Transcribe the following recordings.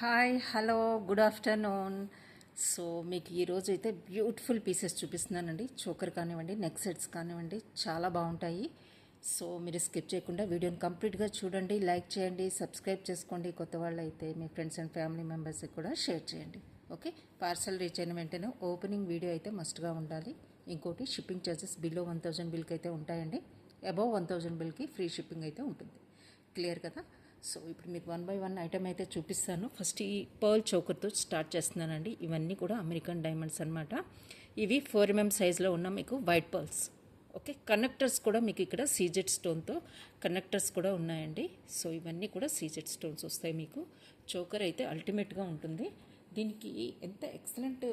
Hi hello good afternoon. So మీకు ఈరోజు అయితే బ్యూటిఫుల్ పీసెస్ చూపిస్తున్నానండి. చోకర్ కానివ్వండి, నెక్ సెట్స్ కానివ్వండి, చాలా బాగుంటాయి. సో మీరు స్కిప్ చేయకుండా వీడియోని కంప్లీట్గా చూడండి, లైక్ చేయండి, సబ్స్క్రైబ్ చేసుకోండి. కొత్త వాళ్ళు అయితే మీ ఫ్రెండ్స్ అండ్ ఫ్యామిలీ మెంబర్స్కి కూడా షేర్ చేయండి. ఓకే, పార్సల్ రీచ్ అయిన వెంటనే ఓపెనింగ్ వీడియో అయితే మస్ట్గా ఉండాలి. ఇంకోటి షిప్పింగ్ ఛార్జెస్ బిలో 1000 బిల్కి అయితే ఉంటాయండి. అబౌవ్ 1000 బిల్కి ఫ్రీ షిప్పింగ్ అయితే ఉంటుంది. క్లియర్ కదా? సో ఇప్పుడు మీకు 1 బై 1 ఐటమ్ అయితే చూపిస్తాను. ఫస్ట్ ఈ పర్ల్ చోకర్తో స్టార్ట్ చేస్తున్నానండి. ఇవన్నీ కూడా అమెరికన్ డైమండ్స్ అనమాట. ఇవి 4mm సైజులో ఉన్న మీకు వైట్ పర్ల్స్. ఓకే, కనెక్టర్స్ కూడా మీకు ఇక్కడ సీజెడ్ స్టోన్తో కనెక్టర్స్ కూడా ఉన్నాయండి. సో ఇవన్నీ కూడా సీజెడ్ స్టోన్స్ వస్తాయి మీకు. చోకర్ అయితే అల్టిమేట్గా ఉంటుంది. దీనికి ఎంత ఎక్సలెంట్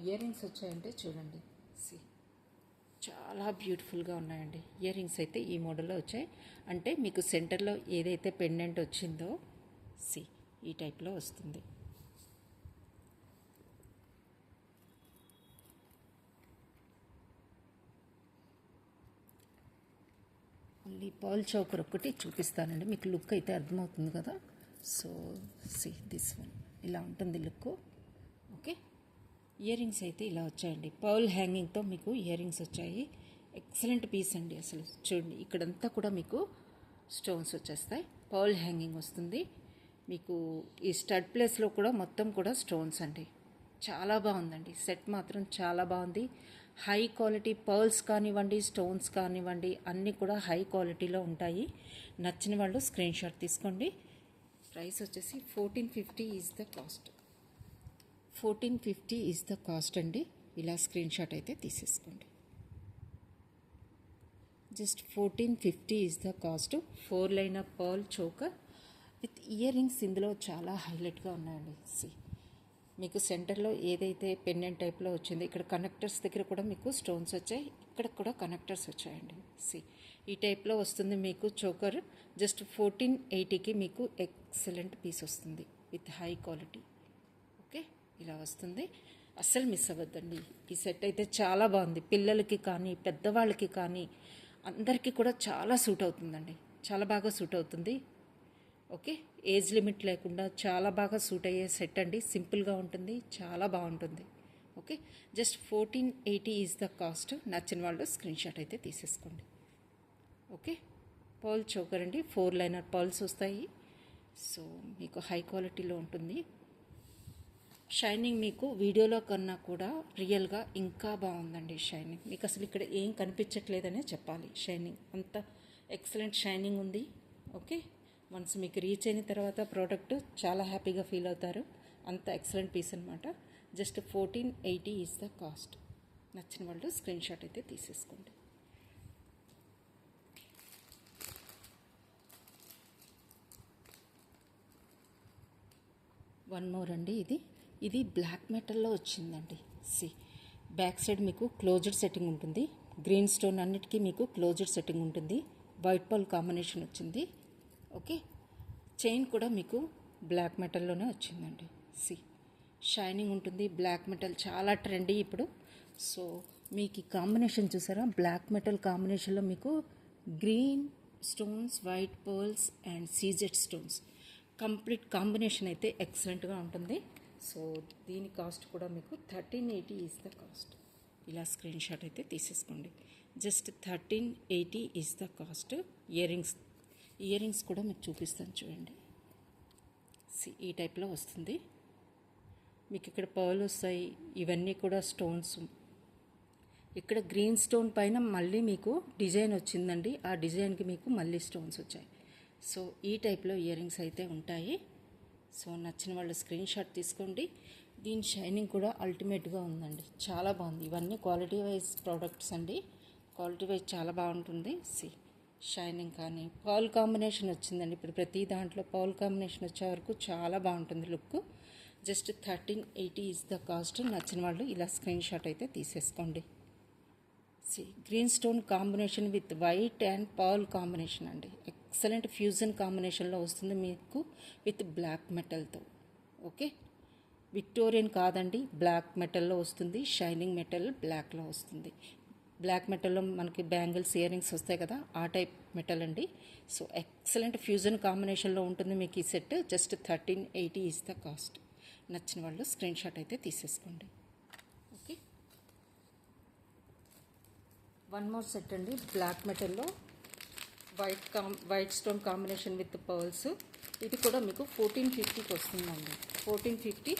ఇయర్ రింగ్స్ వచ్చాయంటే చూడండి. సి చాలా బ్యూటిఫుల్గా ఉన్నాయండి. ఇయర్ రింగ్స్ అయితే ఈ మోడల్లో వచ్చాయి. అంటే మీకు సెంటర్లో ఏదైతే పెండెంట్ వచ్చిందో సి ఈ టైప్లో వస్తుంది. ఓన్లీ పర్ల్ చౌకర్ ఒక్కటి చూపిస్తానండి, మీకు లుక్ అయితే అర్థమవుతుంది కదా. సో సి దిస్ వన్ ఇలా ఉంటుంది లుక్. ఓకే, ఇయర్ రింగ్స్ అయితే ఇలా వచ్చాయండి. పర్ల్ హ్యాంగింగ్తో మీకు ఇయర్ రింగ్స్ వచ్చాయి. ఎక్సలెంట్ పీస్ అండి. అసలు చూడండి, ఇక్కడంతా కూడా మీకు స్టోన్స్ వచ్చేస్తాయి. పర్ల్ హ్యాంగింగ్ వస్తుంది మీకు. ఈ స్టడ్ ప్లేస్లో కూడా మొత్తం కూడా స్టోన్స్ అండి. చాలా బాగుందండి. సెట్ మాత్రం చాలా బాగుంది. హై క్వాలిటీ పర్ల్స్ కానివ్వండి, స్టోన్స్ కానివ్వండి, అన్నీ కూడా హై క్వాలిటీలో ఉంటాయి. నచ్చిన వాళ్ళు స్క్రీన్ షాట్ తీసుకోండి. ప్రైస్ వచ్చేసి 1450 is the cost. 1450 is the cost అండి. ఇలా స్క్రీన్ షాట్ అయితే తీసేసుకోండి. Just 1450 is the cost. 4 line pearl choker with ear rings ఇందులో చాలా హైలైట్గా ఉన్నాయండి. సి మీకు సెంటర్లో ఏదైతే పెండెంట్ టైప్లో వచ్చిందో ఇక్కడ కనెక్టర్స్ దగ్గర కూడా మీకు స్టోన్స్ వచ్చాయి. ఇక్కడ కూడా కనెక్టర్స్ వచ్చాయండి. సి ఈ టైప్లో వస్తుంది మీకు చోకర్. జస్ట్ 1480కి మీకు ఎక్సలెంట్ పీస్ వస్తుంది విత్ హై క్వాలిటీ. ఓకే, ఇలా వస్తుంది. అస్సలు మిస్ అవ్వద్దండి. ఈ సెట్ అయితే చాలా బాగుంది. పిల్లలకి కానీ పెద్దవాళ్ళకి కానీ అందరికీ కూడా చాలా సూట్ అవుతుందండి. చాలా బాగా సూట్ అవుతుంది. ఓకే, ఏజ్ లిమిట్ లేకుండా చాలా బాగా సూట్ అయ్యే సెట్ అండి. సింపుల్గా ఉంటుంది, చాలా బాగుంటుంది. Okay, just 1480 is the cost. నచ్చిన వాళ్ళు స్క్రీన్ షాట్ అయితే తీసేసుకోండి. ఓకే, పర్ల్ చోకర్ అండి. 4 లైనర్ పర్ల్స్ వస్తాయి. సో మీకు హై క్వాలిటీలో ఉంటుంది. షైనింగ్ మీకు వీడియోలో కన్నా కూడా రియల్గా ఇంకా బాగుందండి. షైనింగ్ మీకు అసలు ఇక్కడ ఏం కనిపించట్లేదనే చెప్పాలి. షైనింగ్ అంత ఎక్సలెంట్ షైనింగ్ ఉంది. ఓకే, వన్స్ మీకు రీచ్ అయిన తర్వాత ప్రోడక్ట్ చాలా హ్యాపీగా ఫీల్ అవుతారు. అంత ఎక్సలెంట్ పీస్ అనమాట. Just 1480 is the cost. నచ్చిన వాళ్ళు స్క్రీన్ షాట్ అయితే తీసేసుకోండి. వన్ మోర్ అండి. ఇది బ్లాక్ మెటల్లో వచ్చిందండి. సి బ్యాక్ సైడ్ మీకు క్లోజ్డ్ సెట్టింగ్ ఉంటుంది. గ్రీన్ స్టోన్ అన్నిటికీ మీకు క్లోజ్డ్ సెట్టింగ్ ఉంటుంది. వైట్ పర్ల్ కాంబినేషన్ వచ్చింది. ఓకే, చైన్ కూడా మీకు బ్లాక్ మెటల్లోనే వచ్చిందండి. సి షైనింగ్ ఉంటుంది. బ్లాక్ మెటల్ చాలా ట్రెండీ ఇప్పుడు. సో మీకు ఈ కాంబినేషన్ చూసారా? బ్లాక్ మెటల్ కాంబినేషన్లో మీకు green stones, white pearls and CZ stones complete combination అయితే ఎక్సలెంట్గా ఉంటుంది. సో దీని కాస్ట్ కూడా మీకు 1380 ఈజ్ ద కాస్ట్. ఇలా స్క్రీన్ షాట్ అయితే తీసేసుకోండి. Just 1380 is the cost. Ear rings కూడా మీకు చూపిస్తాను చూడండి. ఈ టైప్లో వస్తుంది మీకు. ఇక్కడ పర్ల్ వస్తాయి. ఇవన్నీ కూడా స్టోన్స్. ఇక్కడ గ్రీన్ స్టోన్ పైన మళ్ళీ మీకు డిజైన్ వచ్చిందండి. ఆ డిజైన్కి మీకు మళ్ళీ స్టోన్స్ వచ్చాయి. సో ఈ టైప్లో ఇయర్ రింగ్స్ అయితే ఉంటాయి. సో నచ్చిన వాళ్ళు స్క్రీన్ షాట్ తీసుకోండి. దీని షైనింగ్ కూడా అల్టిమేట్గా ఉందండి. చాలా బాగుంది. ఇవన్నీ క్వాలిటీ వైజ్ ప్రోడక్ట్స్ అండి. క్వాలిటీ వైజ్ చాలా బాగుంటుంది. సి షైనింగ్ కానీ పర్ల్ కాంబినేషన్ వచ్చిందండి. ఇప్పుడు ప్రతి దాంట్లో పర్ల్ కాంబినేషన్ వచ్చే వరకు చాలా బాగుంటుంది look. Just 1380 is the cost. నచ్చిన వాళ్ళు ఇలా స్క్రీన్ షాట్ అయితే తీసేసుకోండి. C green stone combination with white and pearl combination అండి. ఎక్సలెంట్ ఫ్యూజన్ కాంబినేషన్లో వస్తుంది మీకు విత్ బ్లాక్ మెటల్తో. ఓకే, విక్టోరియన్ కాదండి, బ్లాక్ మెటల్లో వస్తుంది. షైనింగ్ మెటల్ బ్లాక్లో వస్తుంది. బ్లాక్ మెటల్లో మనకి బ్యాంగిల్స్ ఇయర్ రింగ్స్ వస్తాయి కదా, ఆ టైప్ మెటల్ అండి. సో ఎక్సలెంట్ ఫ్యూజన్ కాంబినేషన్లో ఉంటుంది మీకు ఈ set. Just 1380 is the cost. నచ్చిన వాళ్ళు స్క్రీన్ షాట్ అయితే తీసేసుకోండి. ఓకే, వన్ మోర్ సెట్ అండి, బ్లాక్ మెటల్లో white stone combination with pearls. ఇది కూడా మీకు 1450కి వస్తుందండి. 1450.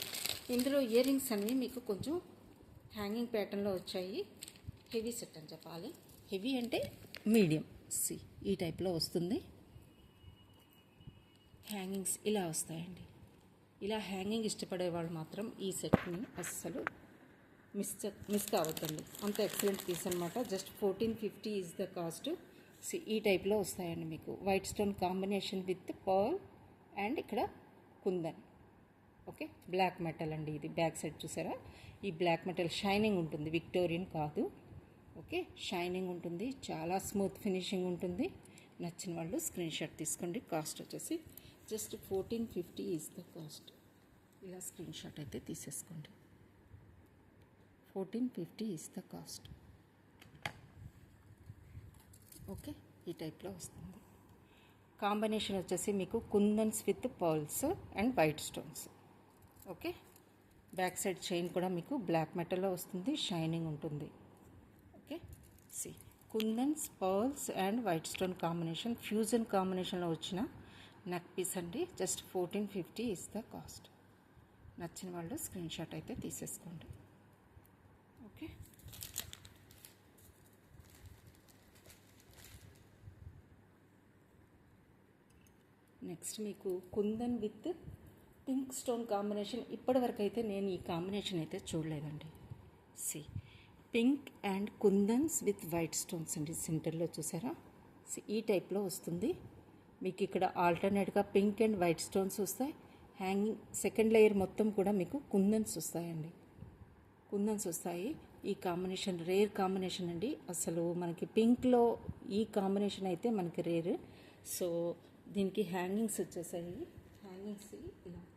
ఇందులో ఇయర్ రింగ్స్ అన్నీ మీకు కొంచెం హ్యాంగింగ్ ప్యాటర్న్లో వచ్చాయి. హెవీ సెట్ అని చెప్పాలి. హెవీ అంటే మీడియం. ఈ టైప్లో వస్తుంది. హ్యాంగింగ్స్ ఇలా వస్తాయండి. ఇలా హ్యాంగింగ్ ఇష్టపడే వాళ్ళు మాత్రం ఈ సెట్ని అస్సలు మిస్ కావద్దండి. అంత ఎక్సలెంట్ పీస్ అనమాట. Just 1450 is the cost. ఈ టైప్లో వస్తాయండి మీకు. White stone combination with pearl and ఇక్కడ కుందన్. ఓకే, బ్లాక్ మెటల్ అండి ఇది. బ్యాక్ సైడ్ చూసారా, ఈ బ్లాక్ మెటల్ షైనింగ్ ఉంటుంది, విక్టోరియన్ కాదు. ఓకే, షైనింగ్ ఉంటుంది, చాలా స్మూత్ ఫినిషింగ్ ఉంటుంది. నచ్చిన వాళ్ళు స్క్రీన్ షాట్ తీసుకోండి. కాస్ట్ వచ్చేసి జస్ట్ 1450 ఈజ్ ద కాస్ట్. ఇలా స్క్రీన్ షాట్ అయితే తీసేసుకోండి. 1450 ఈజ్ ద కాస్ట్. ఓకే, ఈ టైప్లో వస్తుంది. కాంబినేషన్ వచ్చేసి మీకు kundans with pearls and white stones. Okay, back side chain కూడా మీకు బ్లాక్ మెటల్లో వస్తుంది, షైనింగ్ ఉంటుంది. Okay, kundans, pearls and white stone combination, fusion కాంబినేషన్లో వచ్చిన నెక్ పీస్ అండి. Just 1450 is the cost. నచ్చిన వాళ్ళు స్క్రీన్ షాట్ అయితే తీసేసుకోండి. ఓకే, నెక్స్ట్ మీకు kundan with pink stone combination. ఇప్పటివరకు అయితే నేను ఈ కాంబినేషన్ అయితే చూడలేదండి. Pink and kundans with white stones అండి. సెంటర్లో చూసారా, ఈ టైప్లో వస్తుంది మీకు. ఇక్కడ ఆల్టర్నేట్గా పింక్ అండ్ వైట్ స్టోన్స్ వస్తాయి. హ్యాంగింగ్ సెకండ్ లేయర్ మొత్తం కూడా మీకు కుందన్స్ వస్తాయండి. కుందన్స్ వస్తాయి. ఈ కాంబినేషన్ రేర్ కాంబినేషన్ అండి. అసలు మనకి పింక్లో ఈ కాంబినేషన్ అయితే మనకి రేర్. సో దీనికి హ్యాంగింగ్స్ వచ్చేసాయి. హ్యాంగింగ్స్ ఇలా వచ్చాయి.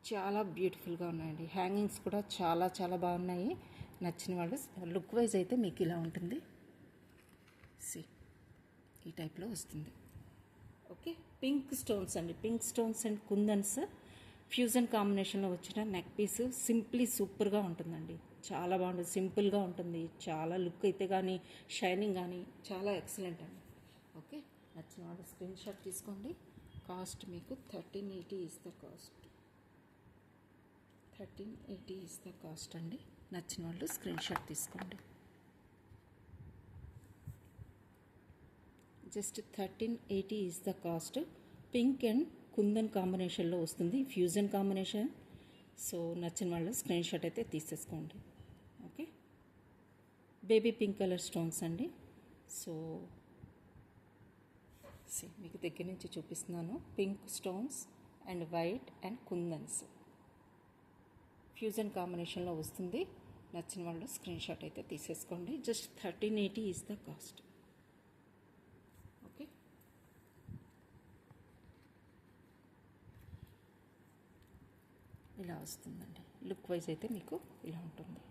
చాలా బ్యూటిఫుల్గా ఉన్నాయండి. హ్యాంగింగ్స్ కూడా చాలా చాలా బాగున్నాయి. నచ్చిన వాళ్ళు లుక్ వైజ్ అయితే మీకు ఇలా ఉంటుంది. ఈ టైప్లో వస్తుంది. ఓకే, పింక్ స్టోన్స్ అండి. Pink stones and kundans fusion కాంబినేషన్లో వచ్చిన నెక్ పీస్ సింప్లీ సూపర్గా ఉంటుందండి. చాలా బాగుంటుంది, సింపుల్గా ఉంటుంది. చాలా లుక్ అయితే కానీ షైనింగ్ కానీ చాలా ఎక్సలెంట్ అండి. ఓకే, నచ్చిన వాళ్ళు స్క్రీన్ షాట్ తీసుకోండి. కాస్ట్ మీకు 1380 is the cost. 1380 is the cost అండి. నచ్చిన వాళ్ళు స్క్రీన్ షాట్ తీసుకోండి. Just 1380 is the cost. Pink and kundan కాంబినేషన్లో వస్తుంది, ఫ్యూజన్ కాంబినేషన్. సో నచ్చిన వాళ్ళు స్క్రీన్ షాట్ అయితే తీసేసుకోండి. Okay, baby pink colour stones అండి. సో మీకు దగ్గర నుంచి చూపిస్తున్నాను. Pink stones and white and kundans fusion కాంబినేషన్లో వస్తుంది. నచ్చిన వాళ్ళు స్క్రీన్ షాట్ అయితే తీసేసుకోండి. Just 1380 is the cost. Okay, ఇలా వస్తుందండి. లుక్ వైజ్ అయితే మీకు ఇలా ఉంటుంది.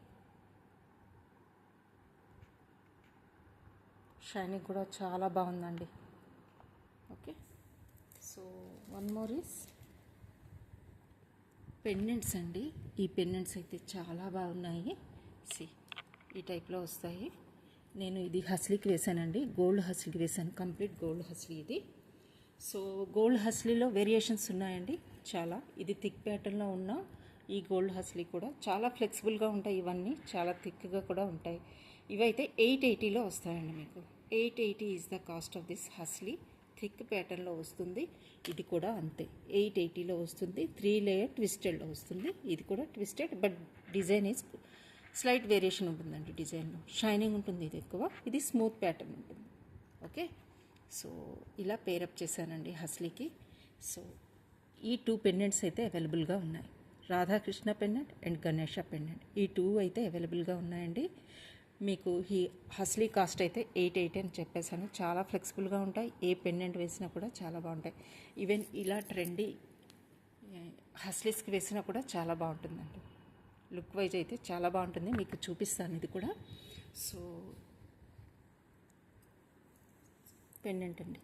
షైనింగ్ కూడా చాలా బాగుందండి. Okay, so one more is pendants అండి. ఈ పెండెంట్స్ అయితే చాలా బాగున్నాయి. ఈ టైప్లో వస్తాయి. నేను ఇది హస్లీకి వేసానండి, గోల్డ్ హస్లీకి వేసాను. కంప్లీట్ గోల్డ్ హస్లీ ఇది. సో గోల్డ్ హస్లీలో వేరియేషన్స్ ఉన్నాయండి చాలా. ఇది థిక్ ప్యాటర్న్లో ఉన్న ఈ గోల్డ్ హస్లీ కూడా చాలా ఫ్లెక్సిబుల్గా ఉంటాయి. ఇవన్నీ చాలా థిక్గా కూడా ఉంటాయి. ఇవైతే 880లో వస్తాయండి మీకు. 880 is the cost of this hasli. Thick ప్యాటర్న్లో వస్తుంది. ఇది కూడా అంతే, 880లో వస్తుంది. 3 లేయర్ ట్విస్టెడ్లో వస్తుంది. ఇది కూడా twisted, but design is slight variation ఉంటుందండి డిజైన్లో. షైనింగ్ ఉంటుంది ఇది ఎక్కువ, ఇది స్మూత్ ప్యాటర్న్ ఉంటుంది. ఓకే, సో ఇలా పేరప్ చేశానండి హస్లీకి. సో ఈ 2 పెండెంట్స్ అయితే అవైలబుల్గా ఉన్నాయి. Radhakrishna pendant and Ganesha pendant, ఈ 2 అయితే అవైలబుల్గా ఉన్నాయండి. మీకు ఈ హస్లీ కాస్ట్ అయితే 880 అని చెప్పేసాను. చాలా ఫ్లెక్సిబుల్గా ఉంటాయి. ఏ పెండెంట్ వేసినా కూడా చాలా బాగుంటాయి. ఈవెన్ ఇలా ట్రెండీ హస్లీస్కి వేసినా కూడా చాలా బాగుంటుందండి. లుక్ వైజ్ అయితే చాలా బాగుంటుంది, మీకు చూపిస్తాను ఇది కూడా. సో పెండెంట్ అండి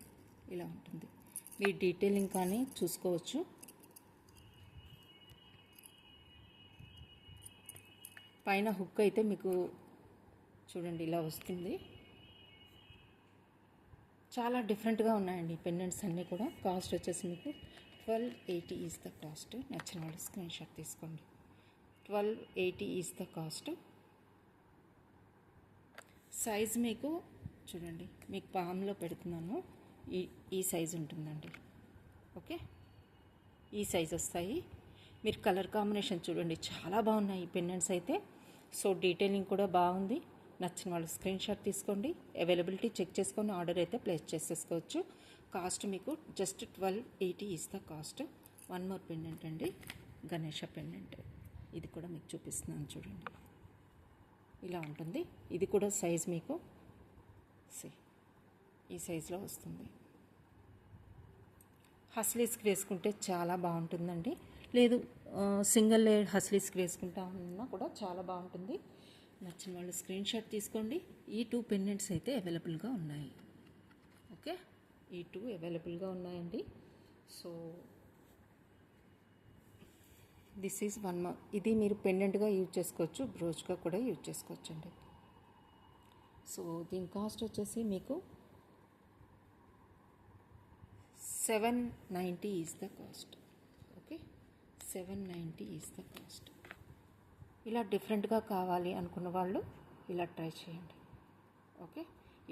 ఇలా ఉంటుంది, మీ డీటెయిలింగ్ కానీ చూసుకోవచ్చు. పైన హుక్ అయితే మీకు చూడండి ఇలా వస్తుంది. చాలా డిఫరెంట్గా ఉన్నాయండి పెండెంట్స్ అన్నీ కూడా. కాస్ట్ వచ్చేసి మీకు 1280 ఈజ్ ద కాస్ట్. నచ్చిన వాళ్ళు స్క్రీన్ షాట్ తీసుకోండి. 1280 ఈజ్ ద కాస్ట్. సైజ్ మీకు చూడండి, మీకు పామ్లో పెడుతున్నాను, ఈ సైజ్ ఉంటుందండి. ఓకే, ఈ సైజ్ వస్తాయి. మీరు కలర్ కాంబినేషన్ చూడండి, చాలా బాగున్నాయి ఈ పెండెంట్స్ అయితే. సో డీటెయిలింగ్ కూడా బాగుంది. నచ్చిన వాళ్ళు స్క్రీన్ షాట్ తీసుకోండి, అవైలబిలిటీ చెక్ చేసుకొని ఆర్డర్ అయితే ప్లేస్ చేసేసుకోవచ్చు. కాస్ట్ మీకు just 1280 is the cost. One more pendant అండి, గణేష పెండెంట్. ఇది కూడా మీకు చూపిస్తున్నాను చూడండి, ఇలా ఉంటుంది. ఇది కూడా సైజ్ మీకు ఈ సైజులో వస్తుంది. హస్లీస్కి వేసుకుంటే చాలా బాగుంటుందండి, లేదు సింగిల్ లేయర్ హస్లీస్కి వేసుకుంటామన్నా కూడా చాలా బాగుంటుంది. నచ్చిన వాళ్ళు స్క్రీన్ షాట్ తీసుకోండి. ఈ 2 పెండెంట్స్ అయితే అవైలబుల్గా ఉన్నాయి. ఓకే, ఈ 2 అవైలబుల్గా ఉన్నాయండి. So this is one more. ఇది మీరు పెండెంట్గా యూజ్ చేసుకోవచ్చు, బ్రోచ్గా కూడా యూజ్ చేసుకోవచ్చు అండి. సో దీని కాస్ట్ వచ్చేసి మీకు 790 is the cost. Okay, 790 is the cost. ఇలా డిఫరెంట్గా కావాలి అనుకున్న వాళ్ళు ఇలా ట్రై చేయండి. ఓకే,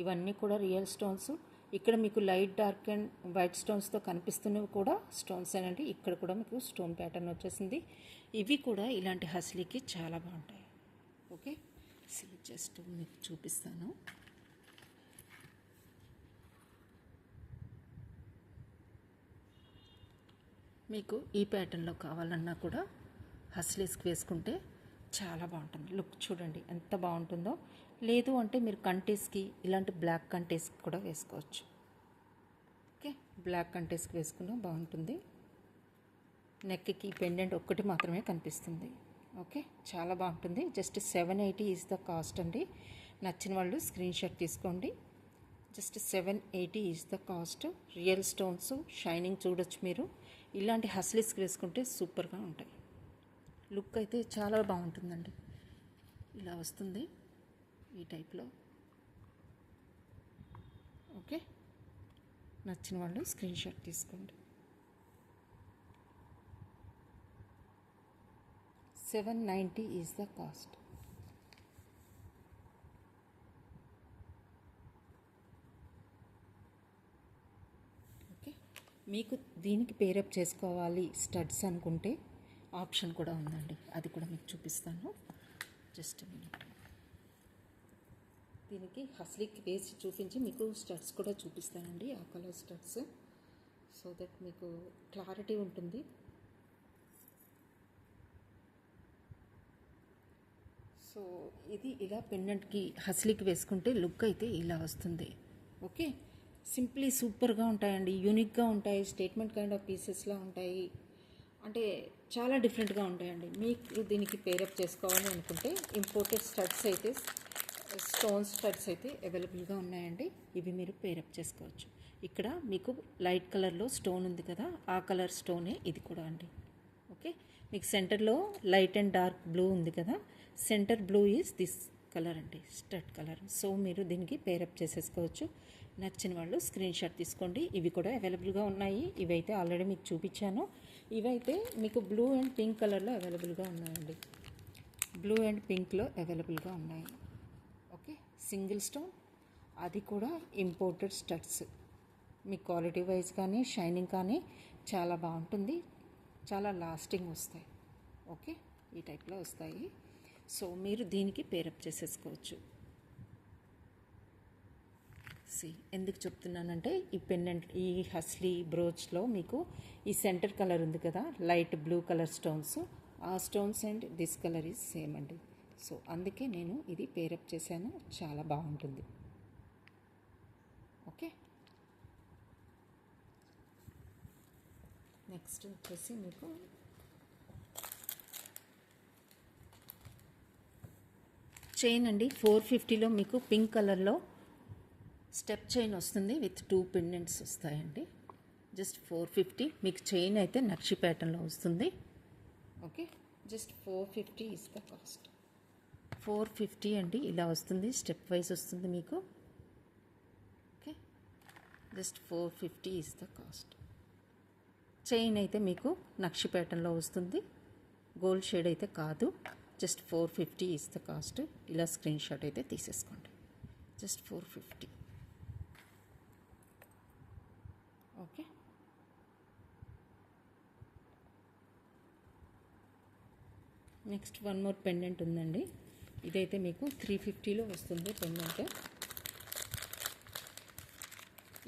ఇవన్నీ కూడా రియల్ స్టోన్స్. ఇక్కడ మీకు లైట్ డార్క్ అండ్ వైట్ స్టోన్స్తో కనిపిస్తున్నవి కూడా స్టోన్స్ అండి. ఇక్కడ కూడా మీకు స్టోన్ ప్యాటర్న్ వచ్చేసింది. ఇవి కూడా ఇలాంటి హస్లీకి చాలా బాగుంటాయి. ఓకే, జస్ట్ మీకు చూపిస్తాను. మీకు ఈ ప్యాటర్న్లో కావాలన్నా కూడా హస్లీస్కి వేసుకుంటే చాలా బాగుంటుంది. లుక్ చూడండి ఎంత బాగుంటుందో. లేదు అంటే మీరు కంటేస్కి ఇలాంటి బ్లాక్ కంటేస్కి కూడా వేసుకోవచ్చు. ఓకే, బ్లాక్ కంటేస్కి వేసుకున్నా బాగుంటుంది. నెక్కి పెండెంట్ ఒక్కటి మాత్రమే కనిపిస్తుంది. ఓకే, చాలా బాగుంటుంది. జస్ట్ 780 ఈజ్ ద కాస్ట్ అండి. నచ్చిన వాళ్ళు స్క్రీన్ షాట్ తీసుకోండి. Just 780 is the cost. Real stones shining చూడొచ్చు మీరు. ఇలాంటి హస్లీస్కి వేసుకుంటే సూపర్గా ఉంటాయి. లుక్ అయితే చాలా బాగుంటుందండి. ఇలా వస్తుంది ఈ టైప్లో. ఓకే, నచ్చిన వాళ్ళు స్క్రీన్ షాట్ తీసుకోండి. 790 ఈజ్ ద కాస్ట్. ఓకే, మీకు దీనికి పేరప్ చేసుకోవాలి స్టడ్స్ అనుకుంటే ఆప్షన్ కూడా ఉందండి, అది కూడా మీకు చూపిస్తాను. Just minute. దీనికి హస్లీకి వేసి చూపించి మీకు స్టడ్స్ కూడా చూపిస్తానండి, ఆ కలర్ స్టడ్స్, సో దట్ మీకు క్లారిటీ ఉంటుంది. సో ఇది ఇలా పెండెంట్కి హస్లీకి వేసుకుంటే లుక్ అయితే ఇలా వస్తుంది. ఓకే, సింప్లీ సూపర్గా ఉంటాయండి, యూనిక్గా ఉంటాయి, స్టేట్మెంట్ కైండ్ ఆఫ్ పీసెస్లా ఉంటాయి. అంటే చాలా డిఫరెంట్గా ఉంటాయండి. మీకు దీనికి పేరప్ చేసుకోవాలి అనుకుంటే ఇంపోర్టెడ్ స్టడ్స్ అయితే, స్టోన్ స్టడ్స్ అయితే అవైలబుల్గా ఉన్నాయండి. ఇవి మీరు పేరప్ చేసుకోవచ్చు. ఇక్కడ మీకు లైట్ కలర్లో స్టోన్ ఉంది కదా, ఆ కలర్ స్టోనే ఇది కూడా అండి. ఓకే, మీకు సెంటర్లో లైట్ అండ్ డార్క్ బ్లూ ఉంది కదా, centre blue is this colour అండి, స్టడ్ కలర్. సో మీరు దీనికి పేరప్ చేసేసుకోవచ్చు. నచ్చిన వాళ్ళు స్క్రీన్ షాట్ తీసుకోండి. ఇవి కూడా అవైలబుల్గా ఉన్నాయి. ఇవైతే ఆల్రెడీ మీకు చూపించాను. ఇవైతే మీకు బ్లూ అండ్ పింక్ కలర్లో అవైలబుల్గా ఉన్నాయండి. బ్లూ అండ్ పింక్లో అవైలబుల్గా ఉన్నాయి. ఓకే, సింగిల్ స్టోన్, అది కూడా ఇంపోర్టెడ్ స్టడ్స్. మీ క్వాలిటీ వైజ్ కానీ షైనింగ్ కానీ చాలా బాగుంటుంది, చాలా లాస్టింగ్ వస్తాయి. ఓకే, ఈ టైప్లో వస్తాయి. సో మీరు దీనికి పేరప్ చేసేసుకోవచ్చు. ఎందుకు చెప్తున్నానంటే ఈ పెండెంట్, ఈ హస్లీ బ్రోచ్లో మీకు ఈ సెంటర్ కలర్ ఉంది కదా, లైట్ బ్లూ కలర్ స్టోన్స్, ఆ stones and this colour is same అండి. సో అందుకే నేను ఇది పేరప్ చేశాను, చాలా బాగుంటుంది. ఓకే, నెక్స్ట్ వచ్చేసి మీకు చైన్ అండి 450లో మీకు పింక్ కలర్లో స్టెప్ చైన్ వస్తుంది విత్ 2 పెండెంట్స్ వస్తాయండి. జస్ట్ 450. మీకు చైన్ అయితే నక్షి ప్యాటర్న్లో వస్తుంది. Okay, just 450 is the cost. 450 అండి, ఇలా వస్తుంది, స్టెప్ వైజ్ వస్తుంది మీకు. Okay, just 450 is the cost. Chain అయితే మీకు నక్షి ప్యాటర్న్లో వస్తుంది, గోల్డ్ షేడ్ అయితే కాదు. Just 450 is the cost. ఇలా స్క్రీన్ షాట్ అయితే తీసేసుకోండి. Just 450. Okay, next one more pendant ఉందండి. ఇదైతే మీకు 350లో వస్తుంది పెండెంట్.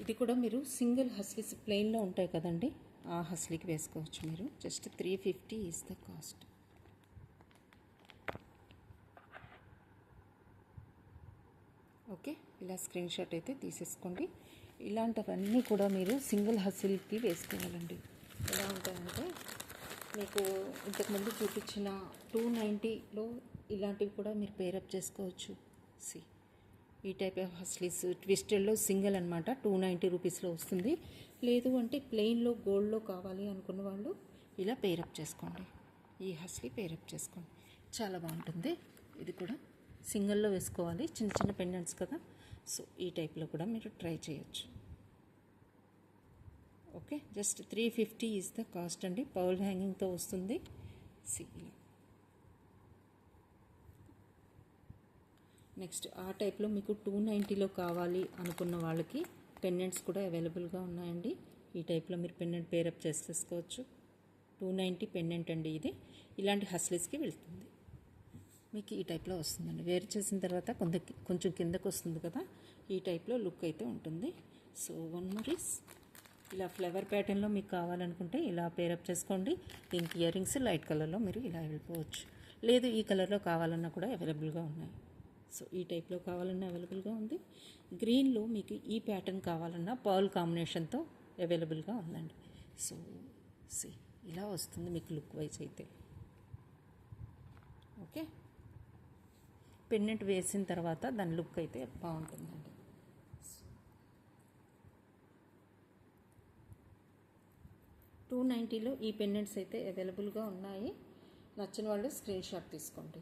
ఇది కూడా మీరు సింగిల్ హస్లీస్ ప్లెయిన్లో ఉంటాయి కదండి, ఆ హస్లీకి వేసుకోవచ్చు మీరు. Just 350 is the cost. Okay, ఇలా స్క్రీన్ షాట్ అయితే తీసేసుకోండి. ఇలాంటివన్నీ కూడా మీరు సింగిల్ హస్లీకి వేసుకోవాలండి. ఎలా ఉంటాయంటే మీకు ఇంతకుముందు చూపించిన 290లో ఇలాంటివి కూడా మీరు పేరప్ చేసుకోవచ్చు. సి, ఈ టైప్ ఆఫ్ హస్లీస్ ట్విస్టెడ్లో సింగిల్ అనమాట, 290 రూపీస్లో వస్తుంది. లేదు అంటే ప్లెయిన్లో గోల్డ్లో కావాలి అనుకున్న వాళ్ళు ఇలా పేరప్ చేసుకోండి. ఈ హస్లీ పేరప్ చేసుకోండి, చాలా బాగుంటుంది. ఇది కూడా సింగిల్లో వేసుకోవాలి, చిన్న చిన్న పెండెంట్స్ కదా. సో ఈ టైప్లో కూడా మీరు ట్రై చేయొచ్చు. Okay, just 350 is the cost అండి. పౌల్ హ్యాంగింగ్తో వస్తుంది. సి, నెక్స్ట్ ఆ టైప్లో మీకు 290లో కావాలి అనుకున్న వాళ్ళకి పెండెంట్స్ కూడా అవైలబుల్గా ఉన్నాయండి. ఈ టైప్లో మీరు పెండెంట్ పేరప్ చేసేసుకోవచ్చు. 290 పెండెంట్ అండి ఇది. ఇలాంటి హస్లీస్కి వెళ్తుంది. మీకు ఈ టైప్లో వస్తుందండి. వేర్ చేసిన తర్వాత కొంచెం కిందకు వస్తుంది కదా, ఈ టైప్లో లుక్ అయితే ఉంటుంది. సో వన్ మోర్ ఈస్ ఇలా ఫ్లవర్ ప్యాటర్న్లో మీకు కావాలనుకుంటే ఇలా పేరప్ చేసుకోండి. దీనికి ఇయర్ రింగ్స్ లైట్ కలర్లో మీరు ఇలా వెళ్ళిపోవచ్చు. లేదు ఈ కలర్లో కావాలన్నా కూడా అవైలబుల్గా ఉన్నాయి. సో ఈ టైప్లో కావాలన్నా అవైలబుల్గా ఉంది. గ్రీన్లో మీకు ఈ ప్యాటర్న్ కావాలన్నా పర్ల్ కాంబినేషన్తో అవైలబుల్గా ఉందండి. సో సి, ఇలా వస్తుంది మీకు లుక్ వైజ్ అయితే. ఓకే, పెండెంట్ వేసిన తర్వాత దాని లుక్ అయితే బాగుంటుందండి. 290లో ఈ పెండెంట్స్ అయితే అవైలబుల్గా ఉన్నాయి. నచ్చిన వాళ్ళు స్క్రీన్ షాట్ తీసుకోండి.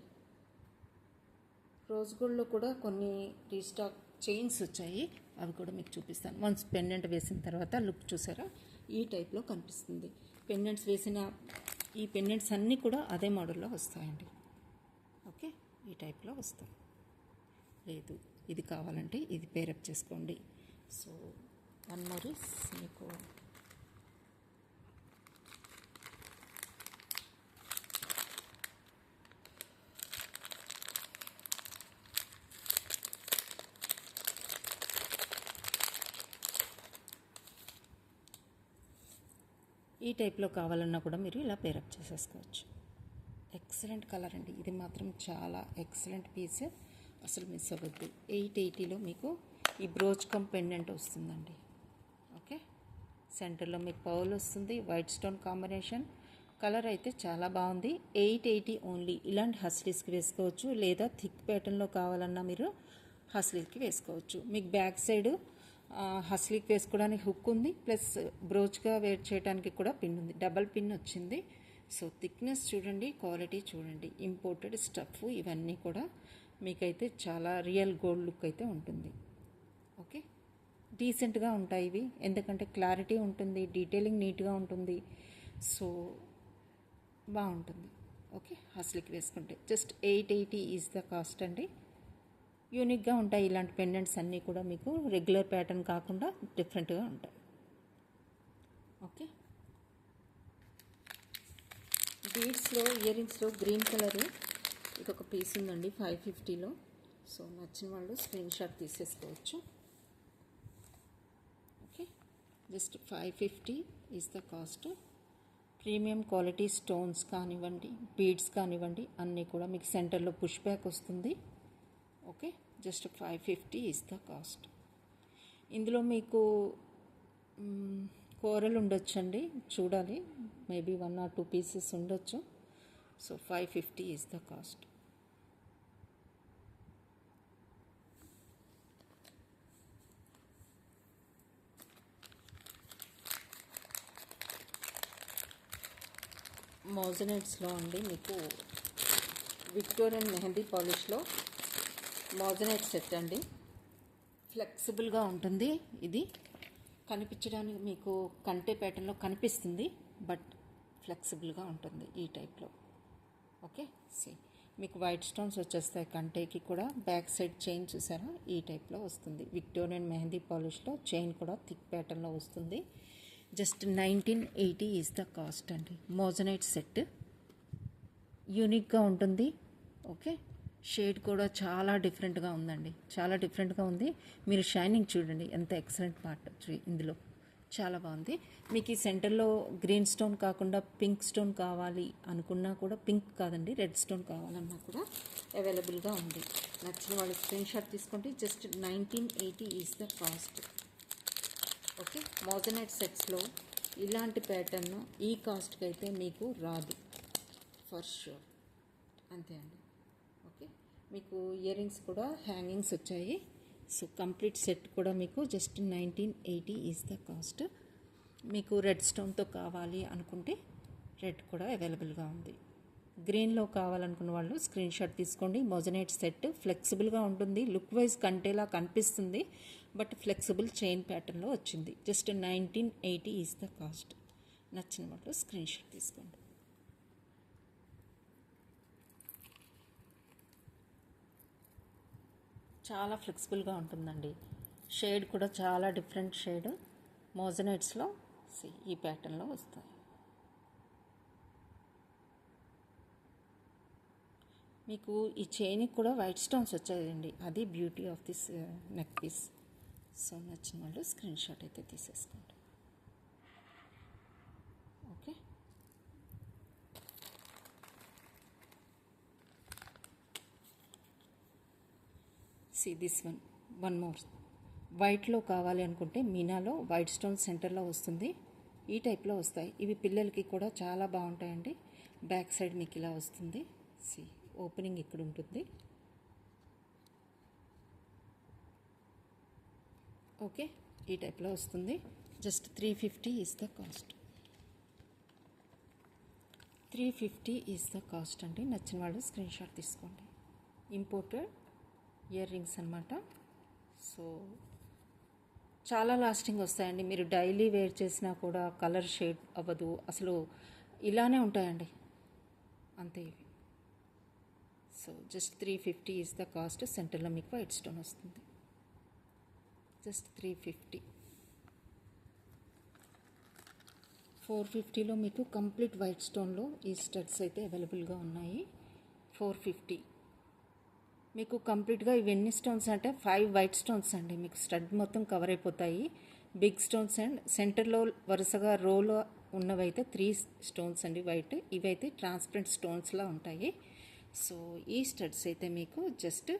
రోజ్ గోల్డ్లో కూడా కొన్ని రీస్టాక్ చైన్స్ వచ్చాయి, అవి కూడా మీకు చూపిస్తాను. వన్స్ పెండెంట్ వేసిన తర్వాత లుక్ చూసారా, ఈ టైప్లో కనిపిస్తుంది. పెండెంట్స్ వేసిన ఈ పెండెంట్స్ అన్నీ కూడా అదే మోడల్లో వస్తాయండి. ఓకే, ఈ టైప్లో వస్తాయి. లేదు ఇది కావాలంటే ఇది పేరప్ చేసుకోండి. సో వన్ మోర్ ఇస్ మీకు ఈ టైప్లో కావాలన్నా కూడా మీరు ఇలా పేరప్ చేసేసుకోవచ్చు. ఎక్సలెంట్ కలర్ అండి, ఇది మాత్రం చాలా ఎక్సలెంట్ పీస్, అసలు మిస్ అవ్వద్దు. 880లో మీకు ఈ బ్రోచ్ కమ్ పెండెంట్ వస్తుందండి. ఓకే, సెంటర్లో మీకు పౌల్ వస్తుంది, వైట్ స్టోన్ కాంబినేషన్. కలర్ అయితే చాలా బాగుంది. 880 ఓన్లీ. ఇలాంటి హస్లీస్కి వేసుకోవచ్చు, లేదా థిక్ ప్యాటర్న్లో కావాలన్నా మీరు హస్లీకి వేసుకోవచ్చు. మీకు బ్యాక్ సైడ్ హస్లీకి వేసుకోవడానికి హుక్ ఉంది, ప్లస్ బ్రోచ్గా వేర్ చేయడానికి కూడా పిన్ ఉంది, డబల్ పిన్ వచ్చింది. సో థిక్నెస్ చూడండి, క్వాలిటీ చూడండి, ఇంపోర్టెడ్ స్టఫ్ ఇవన్నీ కూడా మీకైతే చాలా రియల్ గోల్డ్ లుక్ అయితే ఉంటుంది. ఓకే, డీసెంట్గా ఉంటాయి ఇవి, ఎందుకంటే క్లారిటీ ఉంటుంది, డీటెయిలింగ్ నీట్గా ఉంటుంది. సో బాగుంటుంది. ఓకే, హస్లీకి వేసుకుంటే జస్ట్ 880 ఈజ్ ద కాస్ట్ అండి. యూనిక్గా ఉంటాయి ఇలాంటి పెండెంట్స్ అన్నీ కూడా, మీకు రెగ్యులర్ ప్యాటర్న్ కాకుండా డిఫరెంట్గా ఉంటాయి. ఓకే, బీడ్స్లో ఇయర్ రింగ్స్లో గ్రీన్ కలర్ ఇది ఒక పీస్ ఉందండి 550లో. సో నచ్చిన వాళ్ళు స్క్రీన్ షాట్ తీసేసుకోవచ్చు. Okay, just 550 is the cost. Premium quality stones కానివ్వండి, బీడ్స్ కానివ్వండి, అన్నీ కూడా మీకు సెంటర్లో పుష్ బ్యాక్ వస్తుంది. Okay, just 550 is the cost. ఇందులో మీకు కూరలు ఉండొచ్చండి, చూడాలి, మేబీ 1 or 2 పీసెస్ ఉండొచ్చు. So 550 is the cost. మోజనైట్స్లో అండి మీకు విక్టోరియన్ మెహందీ పాలిష్లో మోజనైట్ సెట్ అండి. ఫ్లెక్సిబుల్గా ఉంటుంది. ఇది కనిపించడానికి మీకు కంటే ప్యాటర్న్లో కనిపిస్తుంది, బట్ ఫ్లెక్సిబుల్గా ఉంటుంది ఈ టైప్లో. ఓకే, సి మీకు వైట్ స్టోన్స్ వచ్చేస్తాయి కంటేకి కూడా. బ్యాక్ సైడ్ చైన్ చూసారా, ఈ టైప్లో వస్తుంది. విక్టోరియన్ మెహందీ పాలిష్లో చైన్ కూడా థిక్ ప్యాటర్న్లో వస్తుంది. జస్ట్ 1980 ఈజ్ ద కాస్ట్ అండి. మోజనైట్ సెట్ యూనిక్గా ఉంటుంది. ఓకే, షేడ్ కూడా చాలా డిఫరెంట్గా ఉందండి, చాలా డిఫరెంట్గా ఉంది. మీరు షైనింగ్ చూడండి, ఎంత ఎక్సలెంట్ పార్ట్ ఇందులో, చాలా బాగుంది. మీకు ఈ సెంటర్లో గ్రీన్ స్టోన్ కాకుండా పింక్ స్టోన్ కావాలి అనుకున్నా కూడా, పింక్ కాదండి రెడ్ స్టోన్ కావాలన్నా కూడా అవైలబుల్గా ఉంది. నచ్చిన వాళ్ళు స్క్రీన్ షాట్ తీసుకోండి. Just 1980 is the cost. Okay, moissanite సెట్స్లో ఇలాంటి ప్యాటర్న్ ఈ కాస్ట్కి అయితే మీకు రాదు ఫర్ షూర్, అంతే అండి. ఓకే, మీకు ఇయర్ రింగ్స్ కూడా హ్యాంగింగ్స్ వచ్చాయి. సో కంప్లీట్ సెట్ కూడా మీకు జస్ట్ 1980 ఈజ్ ద కాస్ట్. మీకు రెడ్ స్టోన్తో కావాలి అనుకుంటే రెడ్ కూడా అవైలబుల్గా ఉంది. గ్రీన్లో కావాలనుకున్న వాళ్ళు స్క్రీన్ షాట్ తీసుకోండి. మోజనైట్ సెట్ ఫ్లెక్సిబుల్గా ఉంటుంది, లుక్ వైజ్ కంటేలా కనిపిస్తుంది, బట్ ఫ్లెక్సిబుల్ చైన్ ప్యాటర్న్లో వచ్చింది. Just 1980 is the cost. నచ్చిన వాళ్ళు స్క్రీన్ షాట్ తీసుకోండి. చాలా ఫ్లెక్సిబుల్గా ఉంటుందండి. షేడ్ కూడా చాలా డిఫరెంట్ షేడ్ మోజనైట్స్లో ఈ ప్యాటర్న్లో వస్తాయి. మీకు ఈ చైన్కి కూడా వైట్ స్టోన్స్ వచ్చాయండి, అది beauty of this neck piece. So నచ్చిన వాళ్ళు స్క్రీన్ షాట్ అయితే తీసేసుకోండి. Okay, see this one more. వైట్లో కావాలి అనుకుంటే మీనాలో వైట్ స్టోన్ సెంటర్లో వస్తుంది, ఈ టైప్లో వస్తాయి. ఇవి పిల్లలకి కూడా చాలా బాగుంటాయండి. బ్యాక్ సైడ్ మీకు ఇలా వస్తుంది. సి ఓపెనింగ్ ఇక్కడ ఉంటుంది. ఓకే, ఈ టైప్లో వస్తుంది. Just 350 is the cost. 350 is the cost అండి. నచ్చిన వాళ్ళు స్క్రీన్ షాట్ తీసుకోండి. ఇంపోర్టెడ్ ఇయర్ రింగ్స్ అనమాట. సో చాలా లాస్టింగ్ వస్తాయండి. మీరు డైలీ వేర్ చేసినా కూడా కలర్ షేడ్ అవ్వదు, అసలు ఇలానే ఉంటాయండి, అంతే ఇవి. So just 350 is the cost. సెంటర్లో మీకు వైట్ స్టోన్ వస్తుంది. జస్ట్ 350. 450లో మీకు కంప్లీట్ వైట్ స్టోన్లో ఈ స్టడ్స్ అయితే అవైలబుల్గా ఉన్నాయి. 450 మీకు కంప్లీట్గా ఇవి ఎన్ని స్టోన్స్ అంటే 5 వైట్ స్టోన్స్ అండి. మీకు స్టడ్ మొత్తం కవర్ అయిపోతాయి. బిగ్ స్టోన్స్ అండ్ సెంటర్లో వరుసగా రోలో ఉన్నవైతే 3 స్టోన్స్ అండి వైట్. ఇవైతే ట్రాన్స్పరెంట్ స్టోన్స్లా ఉంటాయి. సో ఈ స్టడ్స్ అయితే మీకు just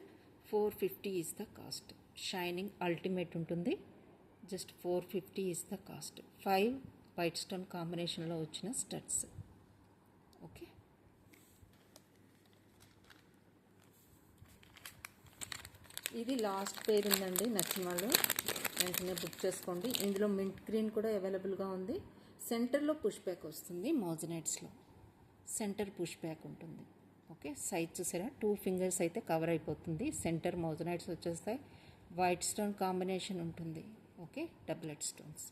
450 is the cost. Shining ultimate ఉంటుంది. Just 450 is the cost. 5 white stone కాంబినేషన్లో వచ్చిన స్టడ్స్. ఓకే, ఇది లాస్ట్ పేర్ ఉందండి. నచ్చిన వాళ్ళు వెంటనే బుక్ చేసుకోండి. ఇందులో మింట్ గ్రీన్ కూడా అవైలబుల్గా ఉంది. సెంటర్లో పుష్ బ్యాక్ వస్తుంది. మోజనైట్స్లో సెంటర్ పుష్ బ్యాక్ ఉంటుంది. ఓకే, సైజ్ చూసారా, 2 ఫింగర్స్ అయితే కవర్ అయిపోతుంది. సెంటర్ మోజనైట్స్ వచ్చేస్తాయి. వైట్ స్టోన్ కాంబినేషన్ ఉంటుంది. Okay, doublet stones.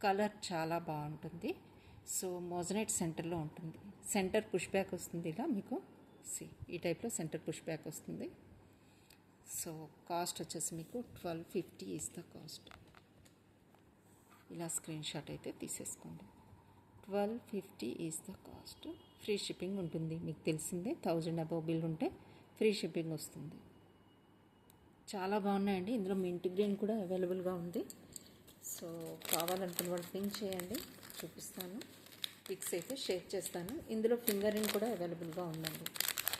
కలర్ చాలా బాగుంటుంది. సో మోజనైట్ సెంటర్లో ఉంటుంది. సెంటర్ పుష్ బ్యాక్ వస్తుంది ఇలా మీకు. సి ఈ టైప్లో సెంటర్ పుష్ బ్యాక్ వస్తుంది. సో కాస్ట్ వచ్చేసి మీకు 1250 ఈజ్ ద కాస్ట్. ఇలా స్క్రీన్ షాట్ అయితే తీసేసుకోండి. 1250 is the cost. Free shipping ఉంటుంది, మీకు తెలిసిందే. 1000 అబవ్ బిల్ ఉంటే ఫ్రీ షిప్పింగ్ వస్తుంది. చాలా బాగున్నాయండి. ఇందులో మింట్ గ్రీన్ కూడా అవైలబుల్గా ఉంది. సో కావాలనుకున్న వాళ్ళు పింక్ చేయండి, చూపిస్తాను. పిక్స్ అయితే షేర్ చేస్తాను. ఇందులో ఫింగర్ రింగ్ కూడా అవైలబుల్గా ఉందండి.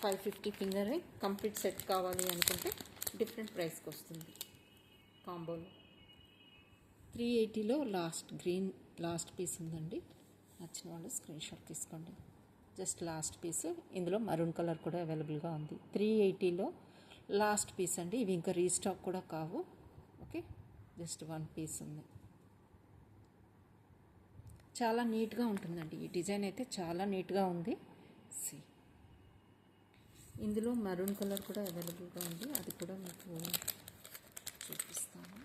550 ఫింగర్ రింగ్ కంప్లీట్ సెట్ కావాలి అనుకుంటే డిఫరెంట్ ప్రైస్కి వస్తుంది కాంబోలో. 380లో లాస్ట్ పీస్ ఉందండి. నచ్చిన వాళ్ళు స్క్రీన్ షాట్ తీసుకోండి. Just last piece. ఇందులో మరూన్ కలర్ కూడా అవైలబుల్గా ఉంది. 380లో లాస్ట్ పీస్ అండి. ఇవి ఇంకా రీస్టాక్ కూడా కావు. ఓకే, జస్ట్ 1 పీస్ ఉంది. చాలా నీట్గా ఉంటుందండి. ఈ డిజైన్ అయితే చాలా నీట్గా ఉంది. సి ఇందులో మెరూన్ కలర్ కూడా అవైలబుల్గా ఉంది, అది కూడా మీకు చూపిస్తాను.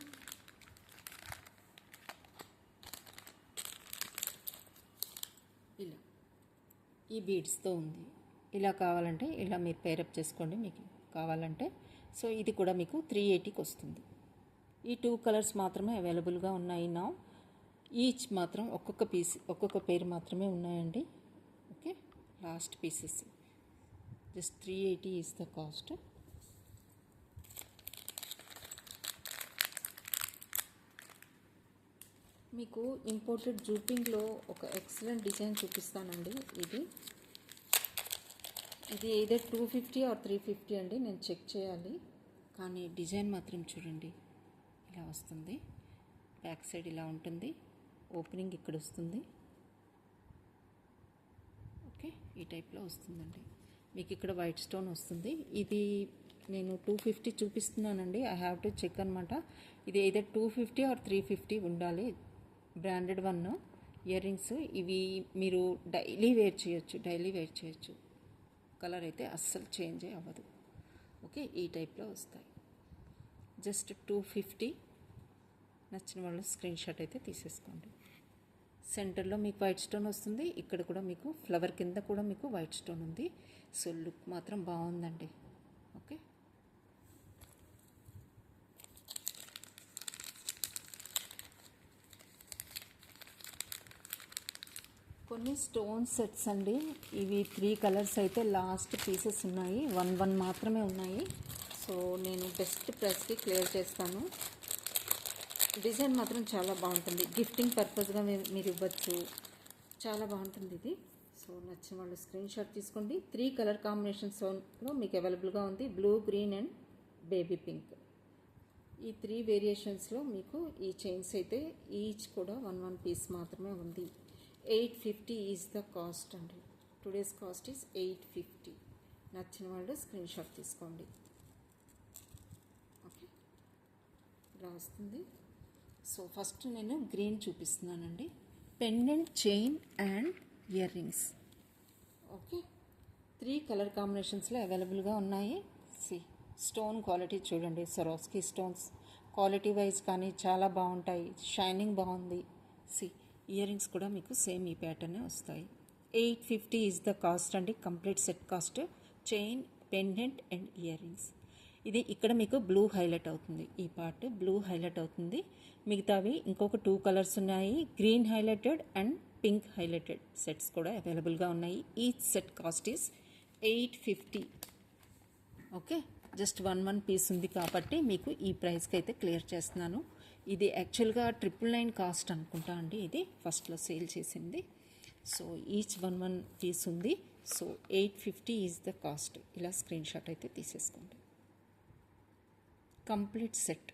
ఇలా ఈ బీడ్స్తో ఉంది. ఇలా కావాలంటే ఇలా మీరు పేరప్ చేసుకోండి మీకు కావాలంటే. సో ఇది కూడా మీకు 380కి వస్తుంది. ఈ 2 కలర్స్ మాత్రమే అవైలబుల్గా ఉన్నాయి నా. ఈచ్ మాత్రం ఒక్కొక్క పేరు మాత్రమే ఉన్నాయండి. Okay, last pieces. Just 380 is the cost. మీకు ఇంపోర్టెడ్ జూపింగ్లో ఒక ఎక్సలెంట్ డిజైన్ చూపిస్తానండి. ఇది either 250 or 350 అండి, నేను చెక్ చేయాలి. కానీ డిజైన్ మాత్రం చూడండి, ఇలా వస్తుంది. బ్యాక్ సైడ్ ఇలా ఉంటుంది, ఓపెనింగ్ ఇక్కడ వస్తుంది. ఓకే, ఈ టైప్లో వస్తుందండి. మీకు ఇక్కడ వైట్ స్టోన్ వస్తుంది. ఇది నేను 250 చూపిస్తున్నానండి. ఐ హ్యావ్ టు చెక్ అనమాట. ఇది either 250 or 350 ఉండాలి. Branded one ear rings. ఇవి మీరు డైలీ వేర్ చేయొచ్చు. కలర్ అయితే అస్సలు చేంజ్ అవ్వదు. ఓకే, ఈ టైప్లో వస్తాయి. జస్ట్ 250. నచ్చిన వాళ్ళు స్క్రీన్ షాట్ అయితే తీసేసుకోండి. సెంటర్లో మీకు వైట్ స్టోన్ వస్తుంది. ఇక్కడ కూడా మీకు ఫ్లవర్ కింద కూడా మీకు వైట్ స్టోన్ ఉంది. సో లుక్ మాత్రం బాగుందండి. ఓకే, కొన్ని స్టోన్ సెట్స్ అండి. ఇవి 3 కలర్స్ అయితే లాస్ట్ పీసెస్ ఉన్నాయి. 1 మాత్రమే ఉన్నాయి. సో నేను బెస్ట్ ప్రైస్కి క్లియర్ చేస్తాను. డిజైన్ మాత్రం చాలా బాగుంటుంది. గిఫ్టింగ్ పర్పస్గా మీరు ఇవ్వచ్చు. చాలా బాగుంటుంది ఇది. సో నచ్చిన వాళ్ళు స్క్రీన్ షాట్ తీసుకోండి. 3 కలర్ కాంబినేషన్స్లో మీకు అవైలబుల్గా ఉంది. Blue, green and baby pink. ఈ 3 వేరియేషన్స్లో మీకు ఈ చైన్స్ అయితే ఈచ్ కూడా 1 పీస్ మాత్రమే ఉంది. 850 ఈజ్ ద కాస్ట్ అండి. Today's cost is 850. నచ్చిన వాళ్ళు స్క్రీన్ షాట్ తీసుకోండి. ఓకే, ఇలా వస్తుంది. సో ఫస్ట్ నేను గ్రీన్ చూపిస్తున్నానండి. Pendant, chain and earrings. Okay, 3 colour కాంబినేషన్స్లో అవైలబుల్గా ఉన్నాయి. స్టోన్ క్వాలిటీ చూడండి. సరోస్కి స్టోన్స్ క్వాలిటీ వైజ్ కానీ చాలా బాగుంటాయి. షైనింగ్ బాగుంది. ఇయర్ రింగ్స్ కూడా మీకు సేమ్ ఈ ప్యాటర్నే వస్తాయి. 850 ఈజ్ ద కాస్ట్ అండి. Complete set cost. Chain, pendant and ear rings. ఇది ఇక్కడ మీకు బ్లూ హైలైట్ అవుతుంది. ఈ పార్ట్ బ్లూ హైలైట్ అవుతుంది. మిగతావి ఇంకొక 2 కలర్స్ ఉన్నాయి. Green highlighted and pink highlighted sets కూడా అవైలబుల్గా ఉన్నాయి. Each set cost is 850. Okay, just 1 piece ఉంది కాబట్టి మీకు ఈ ప్రైస్కి అయితే క్లియర్ చేస్తున్నాను. ఇది యాక్చువల్గా 999 కాస్ట్ అనుకుంటా అండి. ఇది ఫస్ట్లో సేల్ చేసింది. సో ఈచ్ 1 పీస్ ఉంది. So 850 is the cost. ఇలా స్క్రీన్ షాట్ అయితే తీసేసుకోండి. Complete set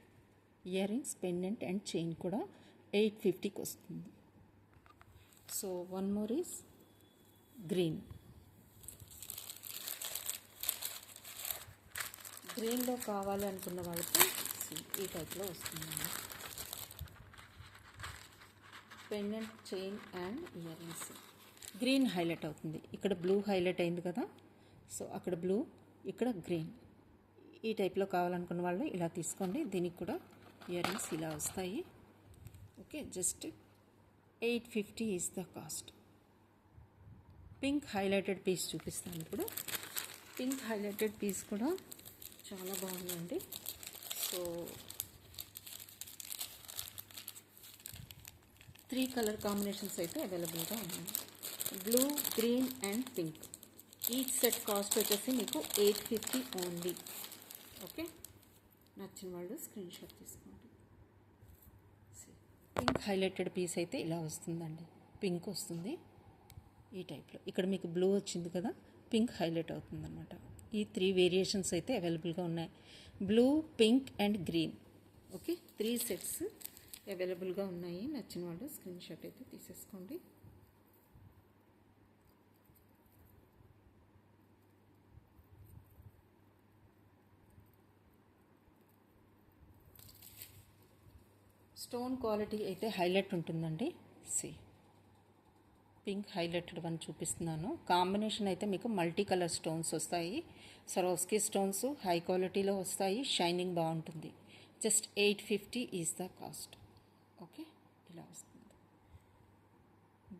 ear rings, pendant and chain కూడా 850కి వస్తుంది. So 1 more is green. గ్రీన్లో కావాలి అనుకున్న వాళ్ళకి ఈ టైప్లో వస్తుందండి. Pendant, chain and ear rings. Green highlight అవుతుంది. ఇక్కడ బ్లూ హైలైట్ అయింది కదా. సో అక్కడ బ్లూ, ఇక్కడ గ్రీన్. ఈ టైప్లో కావాలనుకున్న వాళ్ళు ఇలా తీసుకోండి. దీనికి కూడా ఇయర్ రింగ్స్ ఇలా వస్తాయి. Okay, just 850 is the cost. Pink highlighted piece చూపిస్తాను ఇప్పుడు. పింక్ హైలైటెడ్ పీస్ కూడా చాలా బాగుందండి. సో 3 కలర్ కాంబినేషన్స్ అయితే అవైలబుల్గా ఉన్నాయి. Blue, green and pink. Each set cost వచ్చేసి మీకు 850 ఓన్లీ. ఓకే, నచ్చిన వాళ్ళు స్క్రీన్ షాట్ తీసుకోండి. పింక్ హైలైటెడ్ పీస్ అయితే ఇలా వస్తుందండి. పింక్ వస్తుంది ఈ టైప్లో. ఇక్కడ మీకు బ్లూ వచ్చింది కదా, పింక్ హైలైట్ అవుతుందన్నమాట. ఈ 3 వేరియేషన్స్ అయితే అవైలబుల్గా ఉన్నాయి. Blue, pink and green. Okay, 3 sets అవైలబుల్గా ఉన్నాయి. నచ్చిన వాళ్ళు స్క్రీన్ షాట్ అయితే తీసేసుకోండి. స్టోన్ క్వాలిటీ అయితే హైలైట్ ఉంటుందండి. పింక్ హైలైటెడ్ వన్ చూపిస్తున్నాను. కాంబినేషన్ అయితే మీకు మల్టీ కలర్ స్టోన్స్ వస్తాయి. సరోస్కీ స్టోన్స్ హై క్వాలిటీలో వస్తాయి. షైనింగ్ బాగుంటుంది. Just 850 is the cost. Okay, ఇలా వస్తుంది.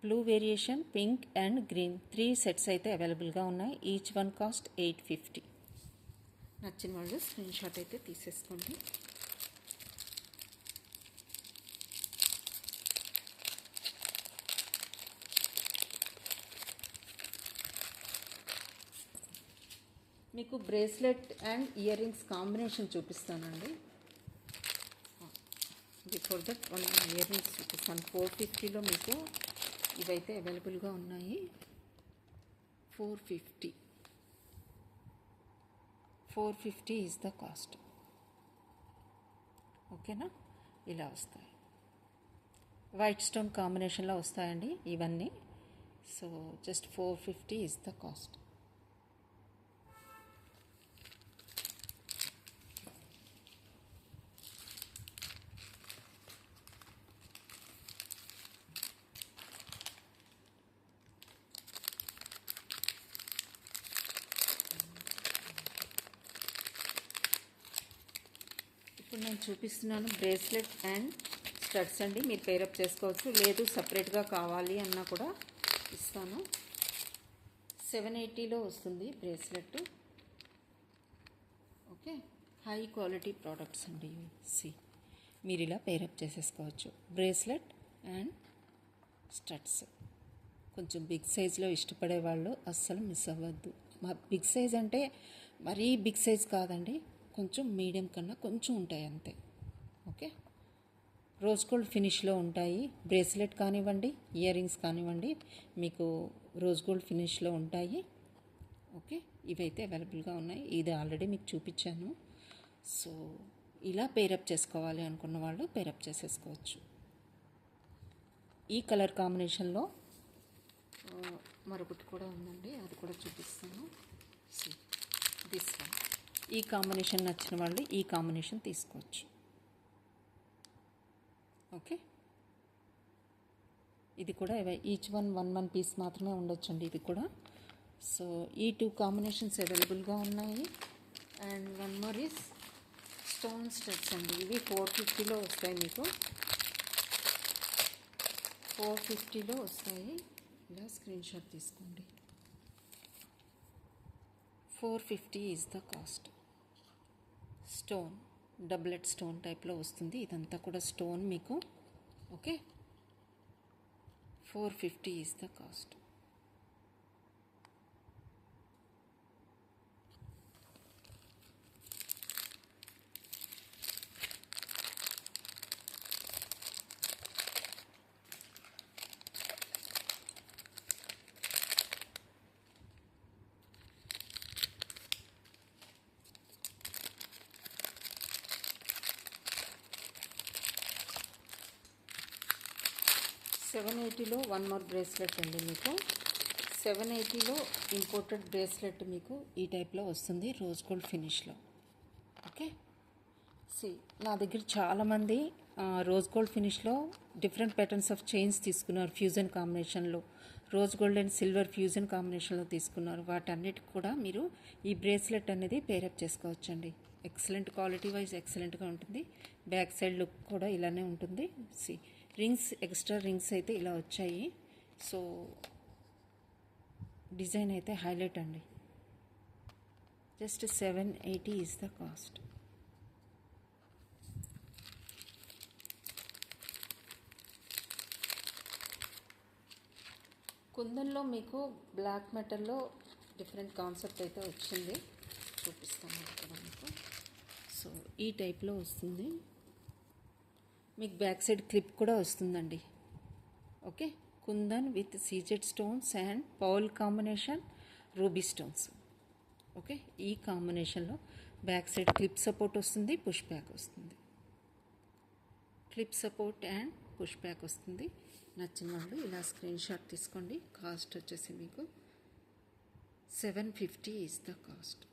Blue variation, pink and green 3 sets అయితే అవైలబుల్గా ఉన్నాయి. Each one cost 850. నచ్చిన వాళ్ళు స్క్రీన్ షాట్ అయితే తీసేసుకోండి. మీకు bracelet and earrings combination చూపిస్తానండి. Before that one earrings చూపిస్తాను. 450లో మీకు ఇవైతే అవైలబుల్గా ఉన్నాయి. 450 ఈజ్ ద కాస్ట్. ఓకేనా, ఇలా వస్తాయి. వైట్ స్టోన్ కాంబినేషన్లో వస్తాయండి ఇవన్నీ. So just 450 is the cost. ఇప్పుడు నేను చూపిస్తున్నాను బ్రేస్లెట్ అండ్ స్టడ్స్ అండి. మీరు పేరప్ చేసుకోవచ్చు, లేదు సపరేట్గా కావాలి అన్నా కూడా ఇస్తాను. 780లో వస్తుంది bracelet. Okay, high quality products అండి ఇవి. మీరు ఇలా పేరప్ చేసేసుకోవచ్చు. బ్రేస్లెట్ అండ్ స్టడ్స్ కొంచెం బిగ్ సైజ్లో ఇష్టపడే వాళ్ళు అస్సలు మిస్ అవ్వద్దు. బిగ్ సైజ్ అంటే మరీ బిగ్ సైజ్ కాదండి, కొంచెం మీడియం కన్నా కొంచెం ఉంటాయి అంతే. ఓకే, రోజ్ గోల్డ్ ఫినిష్లో ఉంటాయి. బ్రేస్లెట్ కానివ్వండి, ఇయర్ రింగ్స్ కానివ్వండి, మీకు రోజ్ గోల్డ్ ఫినిష్లో ఉంటాయి. ఓకే, ఇవైతే అవైలబుల్గా ఉన్నాయి. ఇది ఆల్రెడీ మీకు చూపించాను. సో ఇలా పేరప్ చేసుకోవాలి అనుకున్న వాళ్ళు పేరప్ చేసేసుకోవచ్చు. ఈ కలర్ కాంబినేషన్లో మరొకటి కూడా ఉందండి, అది కూడా చూపిస్తాను. This one. ఈ కాంబినేషన్ నచ్చిన వాళ్ళు ఈ కాంబినేషన్ తీసుకోవచ్చు. ఓకే, ఇది కూడా ఈచ్ వన్ పీస్ మాత్రమే ఉండొచ్చండి ఇది కూడా. సో ఈ 2 కాంబినేషన్స్ అవైలబుల్గా ఉన్నాయి. And one more is stone studs అండి. ఇవి 450లో వస్తాయి. మీకు 450లో వస్తాయి. ఇలా స్క్రీన్ షాట్ తీసుకోండి. 450 is the cost. Stone doublet stone టైప్లో వస్తుంది. ఇదంతా కూడా స్టోన్ మీకు. Okay, 450 is the cost. $780లో వన్ మోర్ బ్రేస్లెట్ అండి. మీకు 780లో ఇంపోర్టెడ్ బ్రేస్లెట్ మీకు ఈ టైప్లో వస్తుంది, రోజ్ గోల్డ్ ఫినిష్లో. ఓకే, నా దగ్గర చాలామంది రోజ్ గోల్డ్ ఫినిష్లో డిఫరెంట్ ప్యాటర్న్స్ ఆఫ్ చైన్స్ తీసుకున్నారు. ఫ్యూజన్ కాంబినేషన్లో rose gold and silver fusion కాంబినేషన్లో తీసుకున్నారు. వాటన్నిటికి కూడా మీరు ఈ బ్రేస్లెట్ అనేది పేరప్ చేసుకోవచ్చండి. ఎక్సలెంట్ క్వాలిటీ వైజ్ ఎక్సలెంట్గా ఉంటుంది. బ్యాక్ సైడ్ లుక్ కూడా ఇలానే ఉంటుంది. రింగ్స్, ఎక్స్ట్రా రింగ్స్ అయితే ఇలా వచ్చాయి. సో డిజైన్ అయితే హైలైట్ అండి. Just 780 is the cost. కుందన్లో మీకు బ్లాక్ మెటల్లో డిఫరెంట్ కాన్సెప్ట్ అయితే వచ్చింది, చూపిస్తాను ఇక్కడ మీకు. సో ఈ టైప్లో వస్తుంది. మీకు బ్యాక్ సైడ్ క్లిప్ కూడా వస్తుందండి. Okay, kundan with CZ stones and pearl combination, ruby stones. Okay, ఈ కాంబినేషన్లో బ్యాక్ సైడ్ క్లిప్ సపోర్ట్ వస్తుంది, పుష్ బ్యాక్ వస్తుంది. Clip support and push back వస్తుంది. నచ్చిన వాళ్ళు ఇలా స్క్రీన్ షాట్ తీసుకోండి. కాస్ట్ వచ్చేసి మీకు 750 is the cost.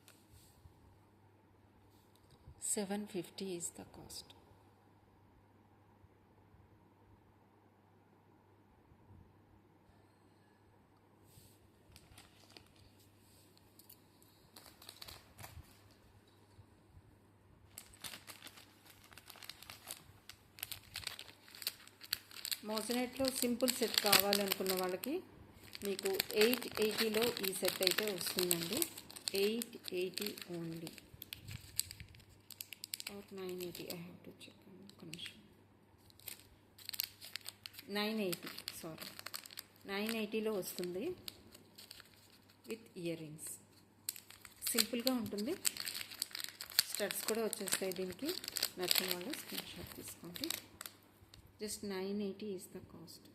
750 is the cost. మోజనైట్లో సింపుల్ సెట్ కావాలనుకున్న వాళ్ళకి మీకు 880లో ఈ సెట్ అయితే వస్తుందండి. 880 only or 980. I have to check ఒక నిమిషం. 980, సారీ, 980లో వస్తుంది విత్ ఇయర్ రింగ్స్. సింపుల్గా ఉంటుంది. స్టడ్స్ కూడా వచ్చేస్తాయి దీనికి. నచ్చిన వాళ్ళు స్క్రీన్ షాట్ తీసుకోండి. Just 980 is the cost.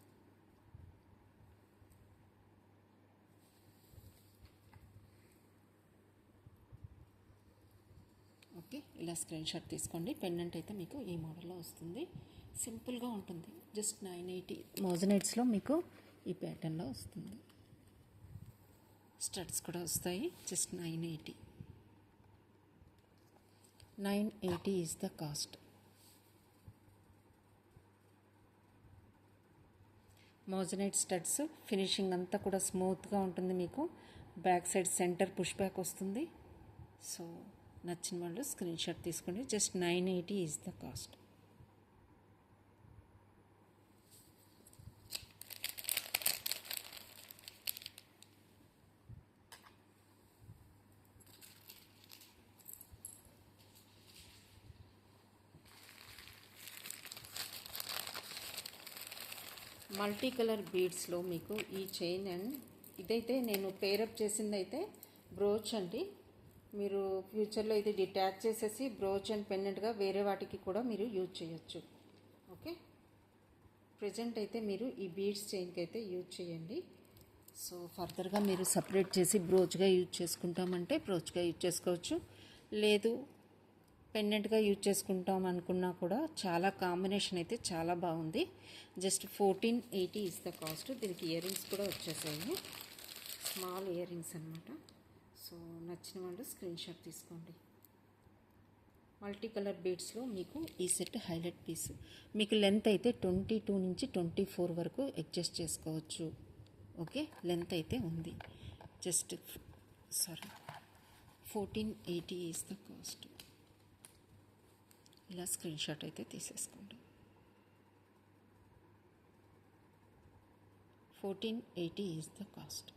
Okay, ఇలా స్క్రీన్ షాట్ తీసుకోండి. పెండెంట్ అయితే మీకు ఈ మోడల్లో వస్తుంది. సింపుల్గా ఉంటుంది. జస్ట్ 980 మోజనైట్స్లో మీకు ఈ ప్యాటర్న్లో వస్తుంది. స్టడ్స్ కూడా వస్తాయి. Just 980 is the cost. Moissanite studs finishing అంతా కూడా స్మూత్గా ఉంటుంది. మీకు back side centre push back వస్తుంది. సో నచ్చిన వాళ్ళు స్క్రీన్ షాట్ తీసుకోండి. Just 980 is the cost. Multi colour బీడ్స్లో మీకు ఈ చైన్ అండ్ ఇదైతే నేను పేరప్ చేసిందైతే బ్రోచ్ అండి. మీరు ఫ్యూచర్లో ఇది డిటాచ్ చేసేసి బ్రోచ్ అండ్ పెండెంట్గా వేరే వాటికి కూడా మీరు యూజ్ చేయొచ్చు. ఓకే, ప్రజెంట్ అయితే మీరు ఈ బీడ్స్ చైన్కి అయితే యూజ్ చేయండి. సో ఫర్దర్గా మీరు సపరేట్ చేసి బ్రోచ్గా యూజ్ చేసుకుంటామంటే బ్రోచ్గా యూజ్ చేసుకోవచ్చు. లేదు పెండెంట్గా యూజ్ చేసుకుంటాం అనుకున్నా కూడా చాలా కాంబినేషన్ అయితే చాలా బాగుంది. Just 1480 is the cost. దీనికి ఇయర్ రింగ్స్ కూడా వచ్చేసాయి. స్మాల్ ఇయర్ రింగ్స్ అనమాట. సో నచ్చిన వాళ్ళు స్క్రీన్ షాట్ తీసుకోండి. మల్టీ కలర్ బీడ్స్లో మీకు ఈ సెట్ హైలైట్ పీస్. మీకు లెంత్ అయితే 22 నుంచి 24 వరకు అడ్జస్ట్ చేసుకోవచ్చు. ఓకే, లెంత్ అయితే ఉంది. Just 1480 is the cost. ఇలా స్క్రీన్ షాట్ అయితే తీసేసుకోండి. 1480 ఈజ్ ద కాస్ట్.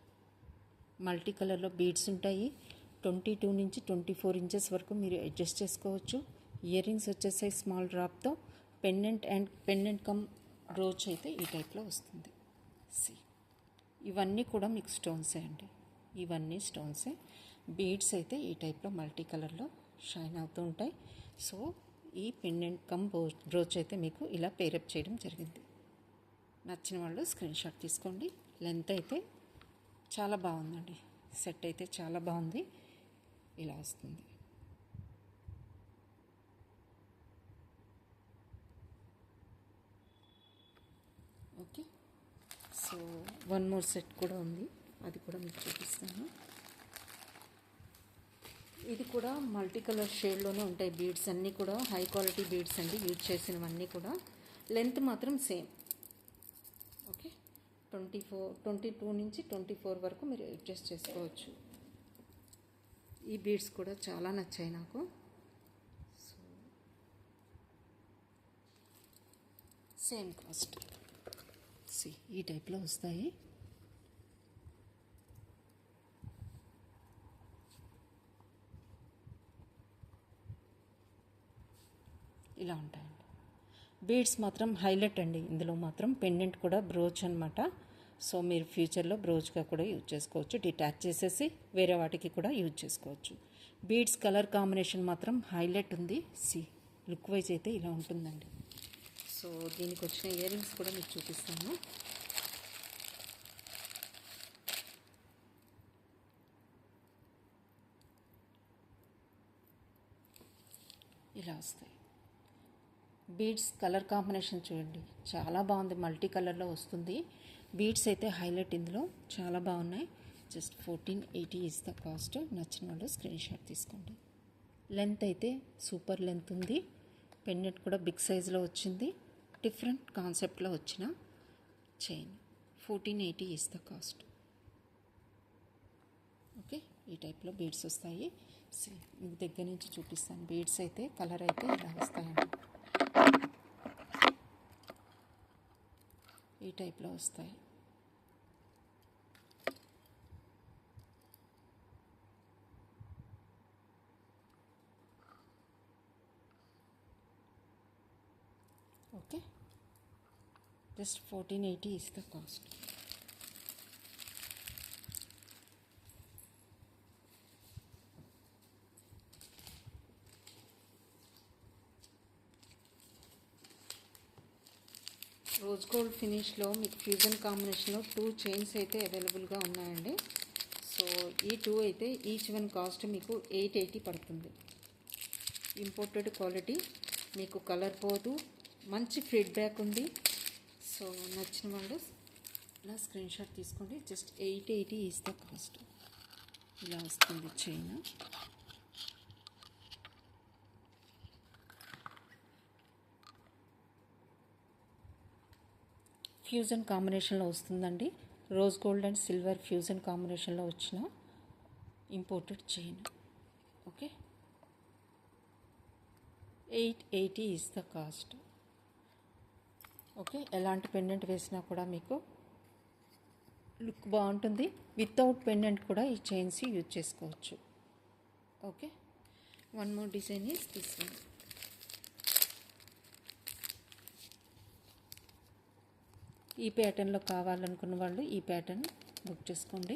మల్టీ కలర్లో బీడ్స్ ఉంటాయి. 22 నుంచి 24 ఇంచెస్ వరకు మీరు అడ్జస్ట్ చేసుకోవచ్చు. ఇయర్ రింగ్స్ వచ్చేసాయి స్మాల్ డ్రాప్తో. పెండెంట్ కమ్ బ్రోచ్ అయితే ఈ టైప్లో వస్తుంది. ఇవన్నీ కూడా మీకు స్టోన్సే అండి. ఇవన్నీ స్టోన్సే. బీడ్స్ అయితే ఈ టైప్లో మల్టీ కలర్లో షైన్ అవుతూ ఉంటాయి. సో ఈ పెండెంట్ కమ్ బ్రోచ్ అయితే మీకు ఇలా పేరప్ చేయడం జరిగింది. నచ్చిన వాళ్ళు స్క్రీన్ షాట్ తీసుకోండి. లెంత్ అయితే చాలా బాగుందండి. సెట్ అయితే చాలా బాగుంది. ఇలా వస్తుంది. Okay, so one more set కూడా ఉంది. అది కూడా మీకు చూపిస్తాను. ఇది కూడా మల్టీ కలర్ షేడ్లోనే ఉంటాయి. బీడ్స్ అన్నీ కూడా హై క్వాలిటీ బీడ్స్ అండి. యూజ్ చేసినవన్నీ కూడా. లెంత్ మాత్రం సేమ్. ఓకే, 22 నుంచి 24 వరకు మీరు అడ్జస్ట్ చేసుకోవచ్చు. ఈ బీడ్స్ కూడా చాలా నచ్చాయి నాకు. So same cost. ఈ టైప్లో వస్తాయి. ఇలా ఉంటాయండి. బీడ్స్ మాత్రం హైలైట్ అండి. ఇందులో మాత్రం పెండెంట్ కూడా బ్రోచ్ అనమాట. సో మీరు ఫ్యూచర్లో బ్రోచ్గా కూడా యూజ్ చేసుకోవచ్చు. డిటాచ్ చేసేసి వేరే వాటికి కూడా యూజ్ చేసుకోవచ్చు. బీడ్స్ కలర్ కాంబినేషన్ మాత్రం హైలైట్ ఉంది. లుక్ వైజ్ అయితే ఇలా ఉంటుందండి. సో దీనికి వచ్చిన ఇయర్ రింగ్స్ కూడా మీకు చూపిస్తాను. ఇలా వస్తాయి. బీడ్స్ కలర్ కాంబినేషన్ చూడండి, చాలా బాగుంది. మల్టీ కలర్లో వస్తుంది. బీడ్స్ అయితే హైలైట్ ఇందులో చాలా బాగున్నాయి. Just 1480 is the cost. నచ్చిన వాళ్ళు స్క్రీన్ షాట్ తీసుకోండి. లెంత్ అయితే సూపర్ లెంత్ ఉంది. పెండెంట్ కూడా బిగ్ సైజులో వచ్చింది. డిఫరెంట్ కాన్సెప్ట్లో వచ్చిన chain. 1480 is the cost. Okay, ఈ టైప్లో బీడ్స్ వస్తాయి. మీకు దగ్గర నుంచి చూపిస్తాను. బీడ్స్ అయితే కలర్ అయితే ఇలా వస్తాయండి. ఈ టైప్లో వస్తాయి. Okay, just 1480 is the cost. Rose gold ఫినిష్లో మీకు ఫ్యూజన్ కాంబినేషన్లో 2 చైన్స్ అయితే అవైలబుల్గా ఉన్నాయండి. సో ఈ 2 అయితే ఈచ్ వన్ కాస్ట్ మీకు 880 పడుతుంది. ఇంపోర్టెడ్ క్వాలిటీ, మీకు కలర్ పోదు, మంచి ఫీడ్బ్యాక్ ఉంది. సో నచ్చిన వాళ్ళు ఇలా స్క్రీన్ షాట్ తీసుకోండి. Just 880 is the cost. ఇలా వస్తుంది చైన్. ఫ్యూజన్ కాంబినేషన్లో వస్తుందండి. Rose gold and silver fusion కాంబినేషన్లో వచ్చిన imported chain. Okay, 880 is the cost. Okay, ఎలాంటి పెండెంట్ వేసినా కూడా మీకు లుక్ బాగుంటుంది. వితౌట్ పెండెంట్ కూడా ఈ చైన్స్ యూజ్ చేసుకోవచ్చు. Okay, one more design is this one. ఈ ప్యాటర్న్లో కావాలనుకున్న వాళ్ళు ఈ ప్యాటర్న్ బుక్ చేసుకోండి.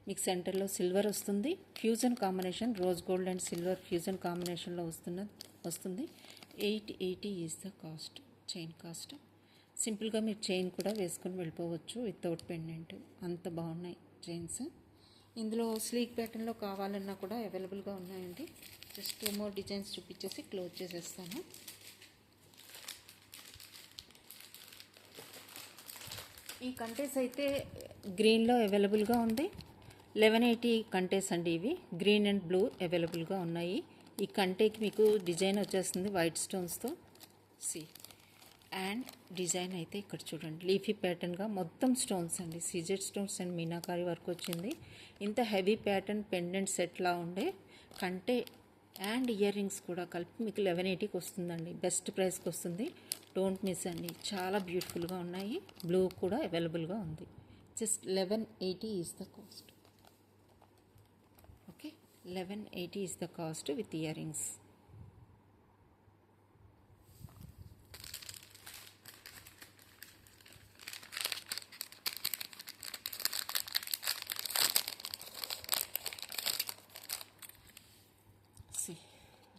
మీకు సెంటర్లో సిల్వర్ వస్తుంది. Fusion combination, rose gold and silver fusion కాంబినేషన్లో వస్తుంది. 880 is the cost, chain cost. సింపుల్గా మీరు చైన్ కూడా వేసుకొని వెళ్ళిపోవచ్చు వితౌట్ పెండెంట్. అంత బాగున్నాయి చైన్స్. ఇందులో స్లీక్ ప్యాటర్న్లో కావాలన్నా కూడా అవైలబుల్గా ఉన్నాయండి. జస్ట్ 2 మోర్ డిజైన్స్ చూపించేసి క్లోజ్ చేసేస్తాను. ఈ కంటేస్ అయితే గ్రీన్లో అవైలబుల్గా ఉంది. 1180 కంటేస్ అండి ఇవి. గ్రీన్ అండ్ బ్లూ అవైలబుల్గా ఉన్నాయి. ఈ కంటేకి మీకు డిజైన్ వచ్చేస్తుంది వైట్ స్టోన్స్తో. సి అండ్ డిజైన్ అయితే ఇక్కడ చూడండి, లీఫీ ప్యాటర్న్గా మొత్తం స్టోన్స్ అండి. CZ stones and meenakari work వచ్చింది. ఇంత హెవీ ప్యాటర్న్ పెండెంట్ సెట్లా ఉండే కంటే అండ్ ఇయర్ రింగ్స్ కూడా కలిపి మీకు 1180కి వస్తుందండి. బెస్ట్ ప్రైస్కి వస్తుంది. డోంట్ మిస్ అండి. చాలా బ్యూటిఫుల్గా ఉన్నాయి. బ్లూ కూడా అవైలబుల్గా ఉంది. Just 1180 is the cost. Okay, 1180 is the cost with ear rings.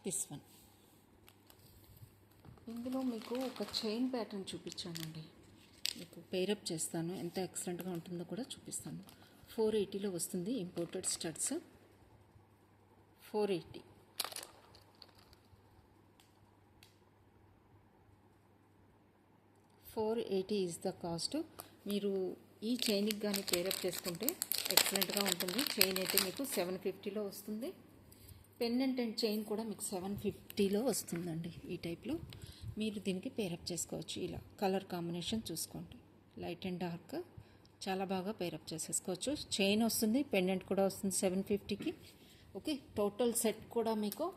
This one. ఇందులో మీకు ఒక చైన్ ప్యాటర్న్ చూపించానండి. మీకు పేరప్ చేస్తాను, ఎంత ఎక్సలెంట్గా ఉంటుందో కూడా చూపిస్తాను. 480లో వస్తుంది. Imported studs 480. $480 is the cost. మీరు ఈ చైన్కి కానీ పేరప్ చేసుకుంటే ఎక్సలెంట్గా ఉంటుంది. చైన్ అయితే మీకు 750లో వస్తుంది. పెండెంట్ అండ్ చైన్ కూడా మీకు 750లో వస్తుందండి. ఈ టైప్లో మీరు దీనికి పేరప్ చేసుకోవచ్చు. ఇలా కలర్ కాంబినేషన్ చూసుకోండి, లైట్ అండ్ డార్క్ చాలా బాగా పేరప్ చేసేసుకోవచ్చు. చైన్ వస్తుంది, పెండెంట్ కూడా వస్తుంది 750కి. ఓకే, టోటల్ సెట్ కూడా మీకు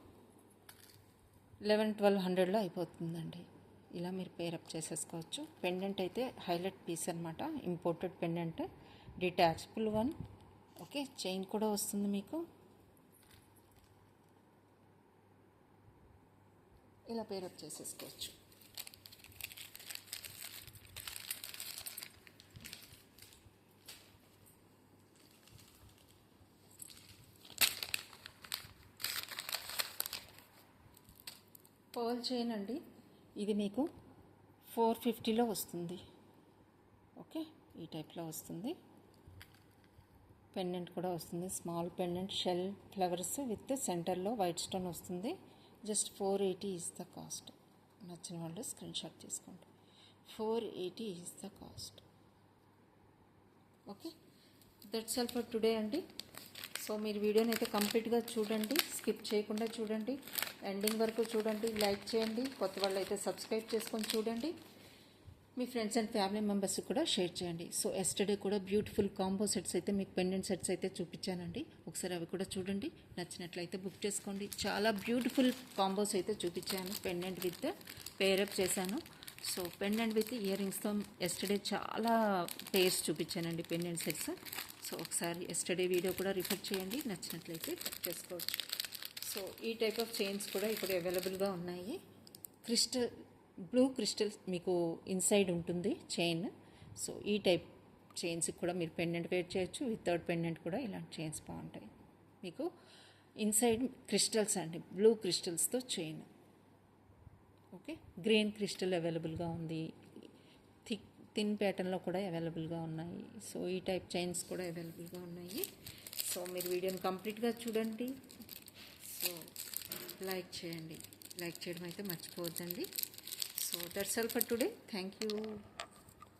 1100-1200లో అయిపోతుందండి. ఇలా మీరు పేరప్ చేసేసుకోవచ్చు. పెండెంట్ అయితే హైలైట్ పీస్ అనమాట, imported pendant, detachable one. Okay, chain కూడా వస్తుంది మీకు. ఇలా పేరప్ చేసేసుకోవచ్చు. పర్ల్ చైన్ అండి, ఇది మీకు 450లో వస్తుంది. ఓకే, ఈ టైప్లో వస్తుంది. పెండెంట్ కూడా వస్తుంది, small pendant shell flowers with సెంటర్లో వైట్ స్టోన్ వస్తుంది. Just 480 is the cost. నచ్చిన వాళ్ళు స్క్రీన్ షాట్ తీసుకోండి. 480 is the cost. Okay, that's all for today అండి. సో మీరు వీడియోని అయితే కంప్లీట్గా చూడండి, స్కిప్ చేయకుండా చూడండి, ఎండింగ్ వరకు చూడండి, లైక్ చేయండి. కొత్త వాళ్ళు అయితే సబ్స్క్రైబ్ చేసుకొని చూడండి. మీ ఫ్రెండ్స్ అండ్ ఫ్యామిలీ మెంబర్స్కి కూడా షేర్ చేయండి. సో ఎస్టర్డే కూడా బ్యూటిఫుల్ కాంబో సెట్స్ అయితే మీకు పెండెంట్ సెట్స్ అయితే చూపించానండి. ఒకసారి అవి కూడా చూడండి, నచ్చినట్లయితే బుక్ చేసుకోండి. చాలా బ్యూటిఫుల్ కాంబోస్ అయితే చూపించాను, పెండెంట్ విత్ పేరప్ చేశాను. సో పెండెంట్ విత్ ఇయర్ రింగ్స్తో ఎస్టర్డే చాలా పేర్స్ చూపించానండి పెండెంట్ సెట్స్. సో ఒకసారి ఎస్టర్డే వీడియో కూడా రిఫర్ చేయండి, నచ్చినట్లయితే బుక్ చేసుకోవచ్చు. సో ఈ టైప్ ఆఫ్ చైన్స్ కూడా ఇప్పుడు అవైలబుల్గా ఉన్నాయి. బ్లూ క్రిస్టల్ మీకు ఇన్సైడ్ ఉంటుంది చైన్. సో ఈ టైప్ చైన్స్ కూడా మీరు పెండెంట్ వేర్ చేయొచ్చు. వితౌట్ పెండెంట్ కూడా ఇలాంటి చైన్స్ బాగుంటాయి. మీకు ఇన్సైడ్ క్రిస్టల్స్ అండి, బ్లూ క్రిస్టల్స్తో చైన్. ఓకే, గ్రీన్ క్రిస్టల్ అవైలబుల్గా ఉంది. థిన్ ప్యాటర్న్లో కూడా అవైలబుల్గా ఉన్నాయి. సో ఈ టైప్ చైన్స్ కూడా అవైలబుల్గా ఉన్నాయి. సో మీరు వీడియోని కంప్లీట్గా చూడండి. సో లైక్ చేయండి, లైక్ చేయడం అయితే మర్చిపోవద్దండి. So that's all for today. Thank you.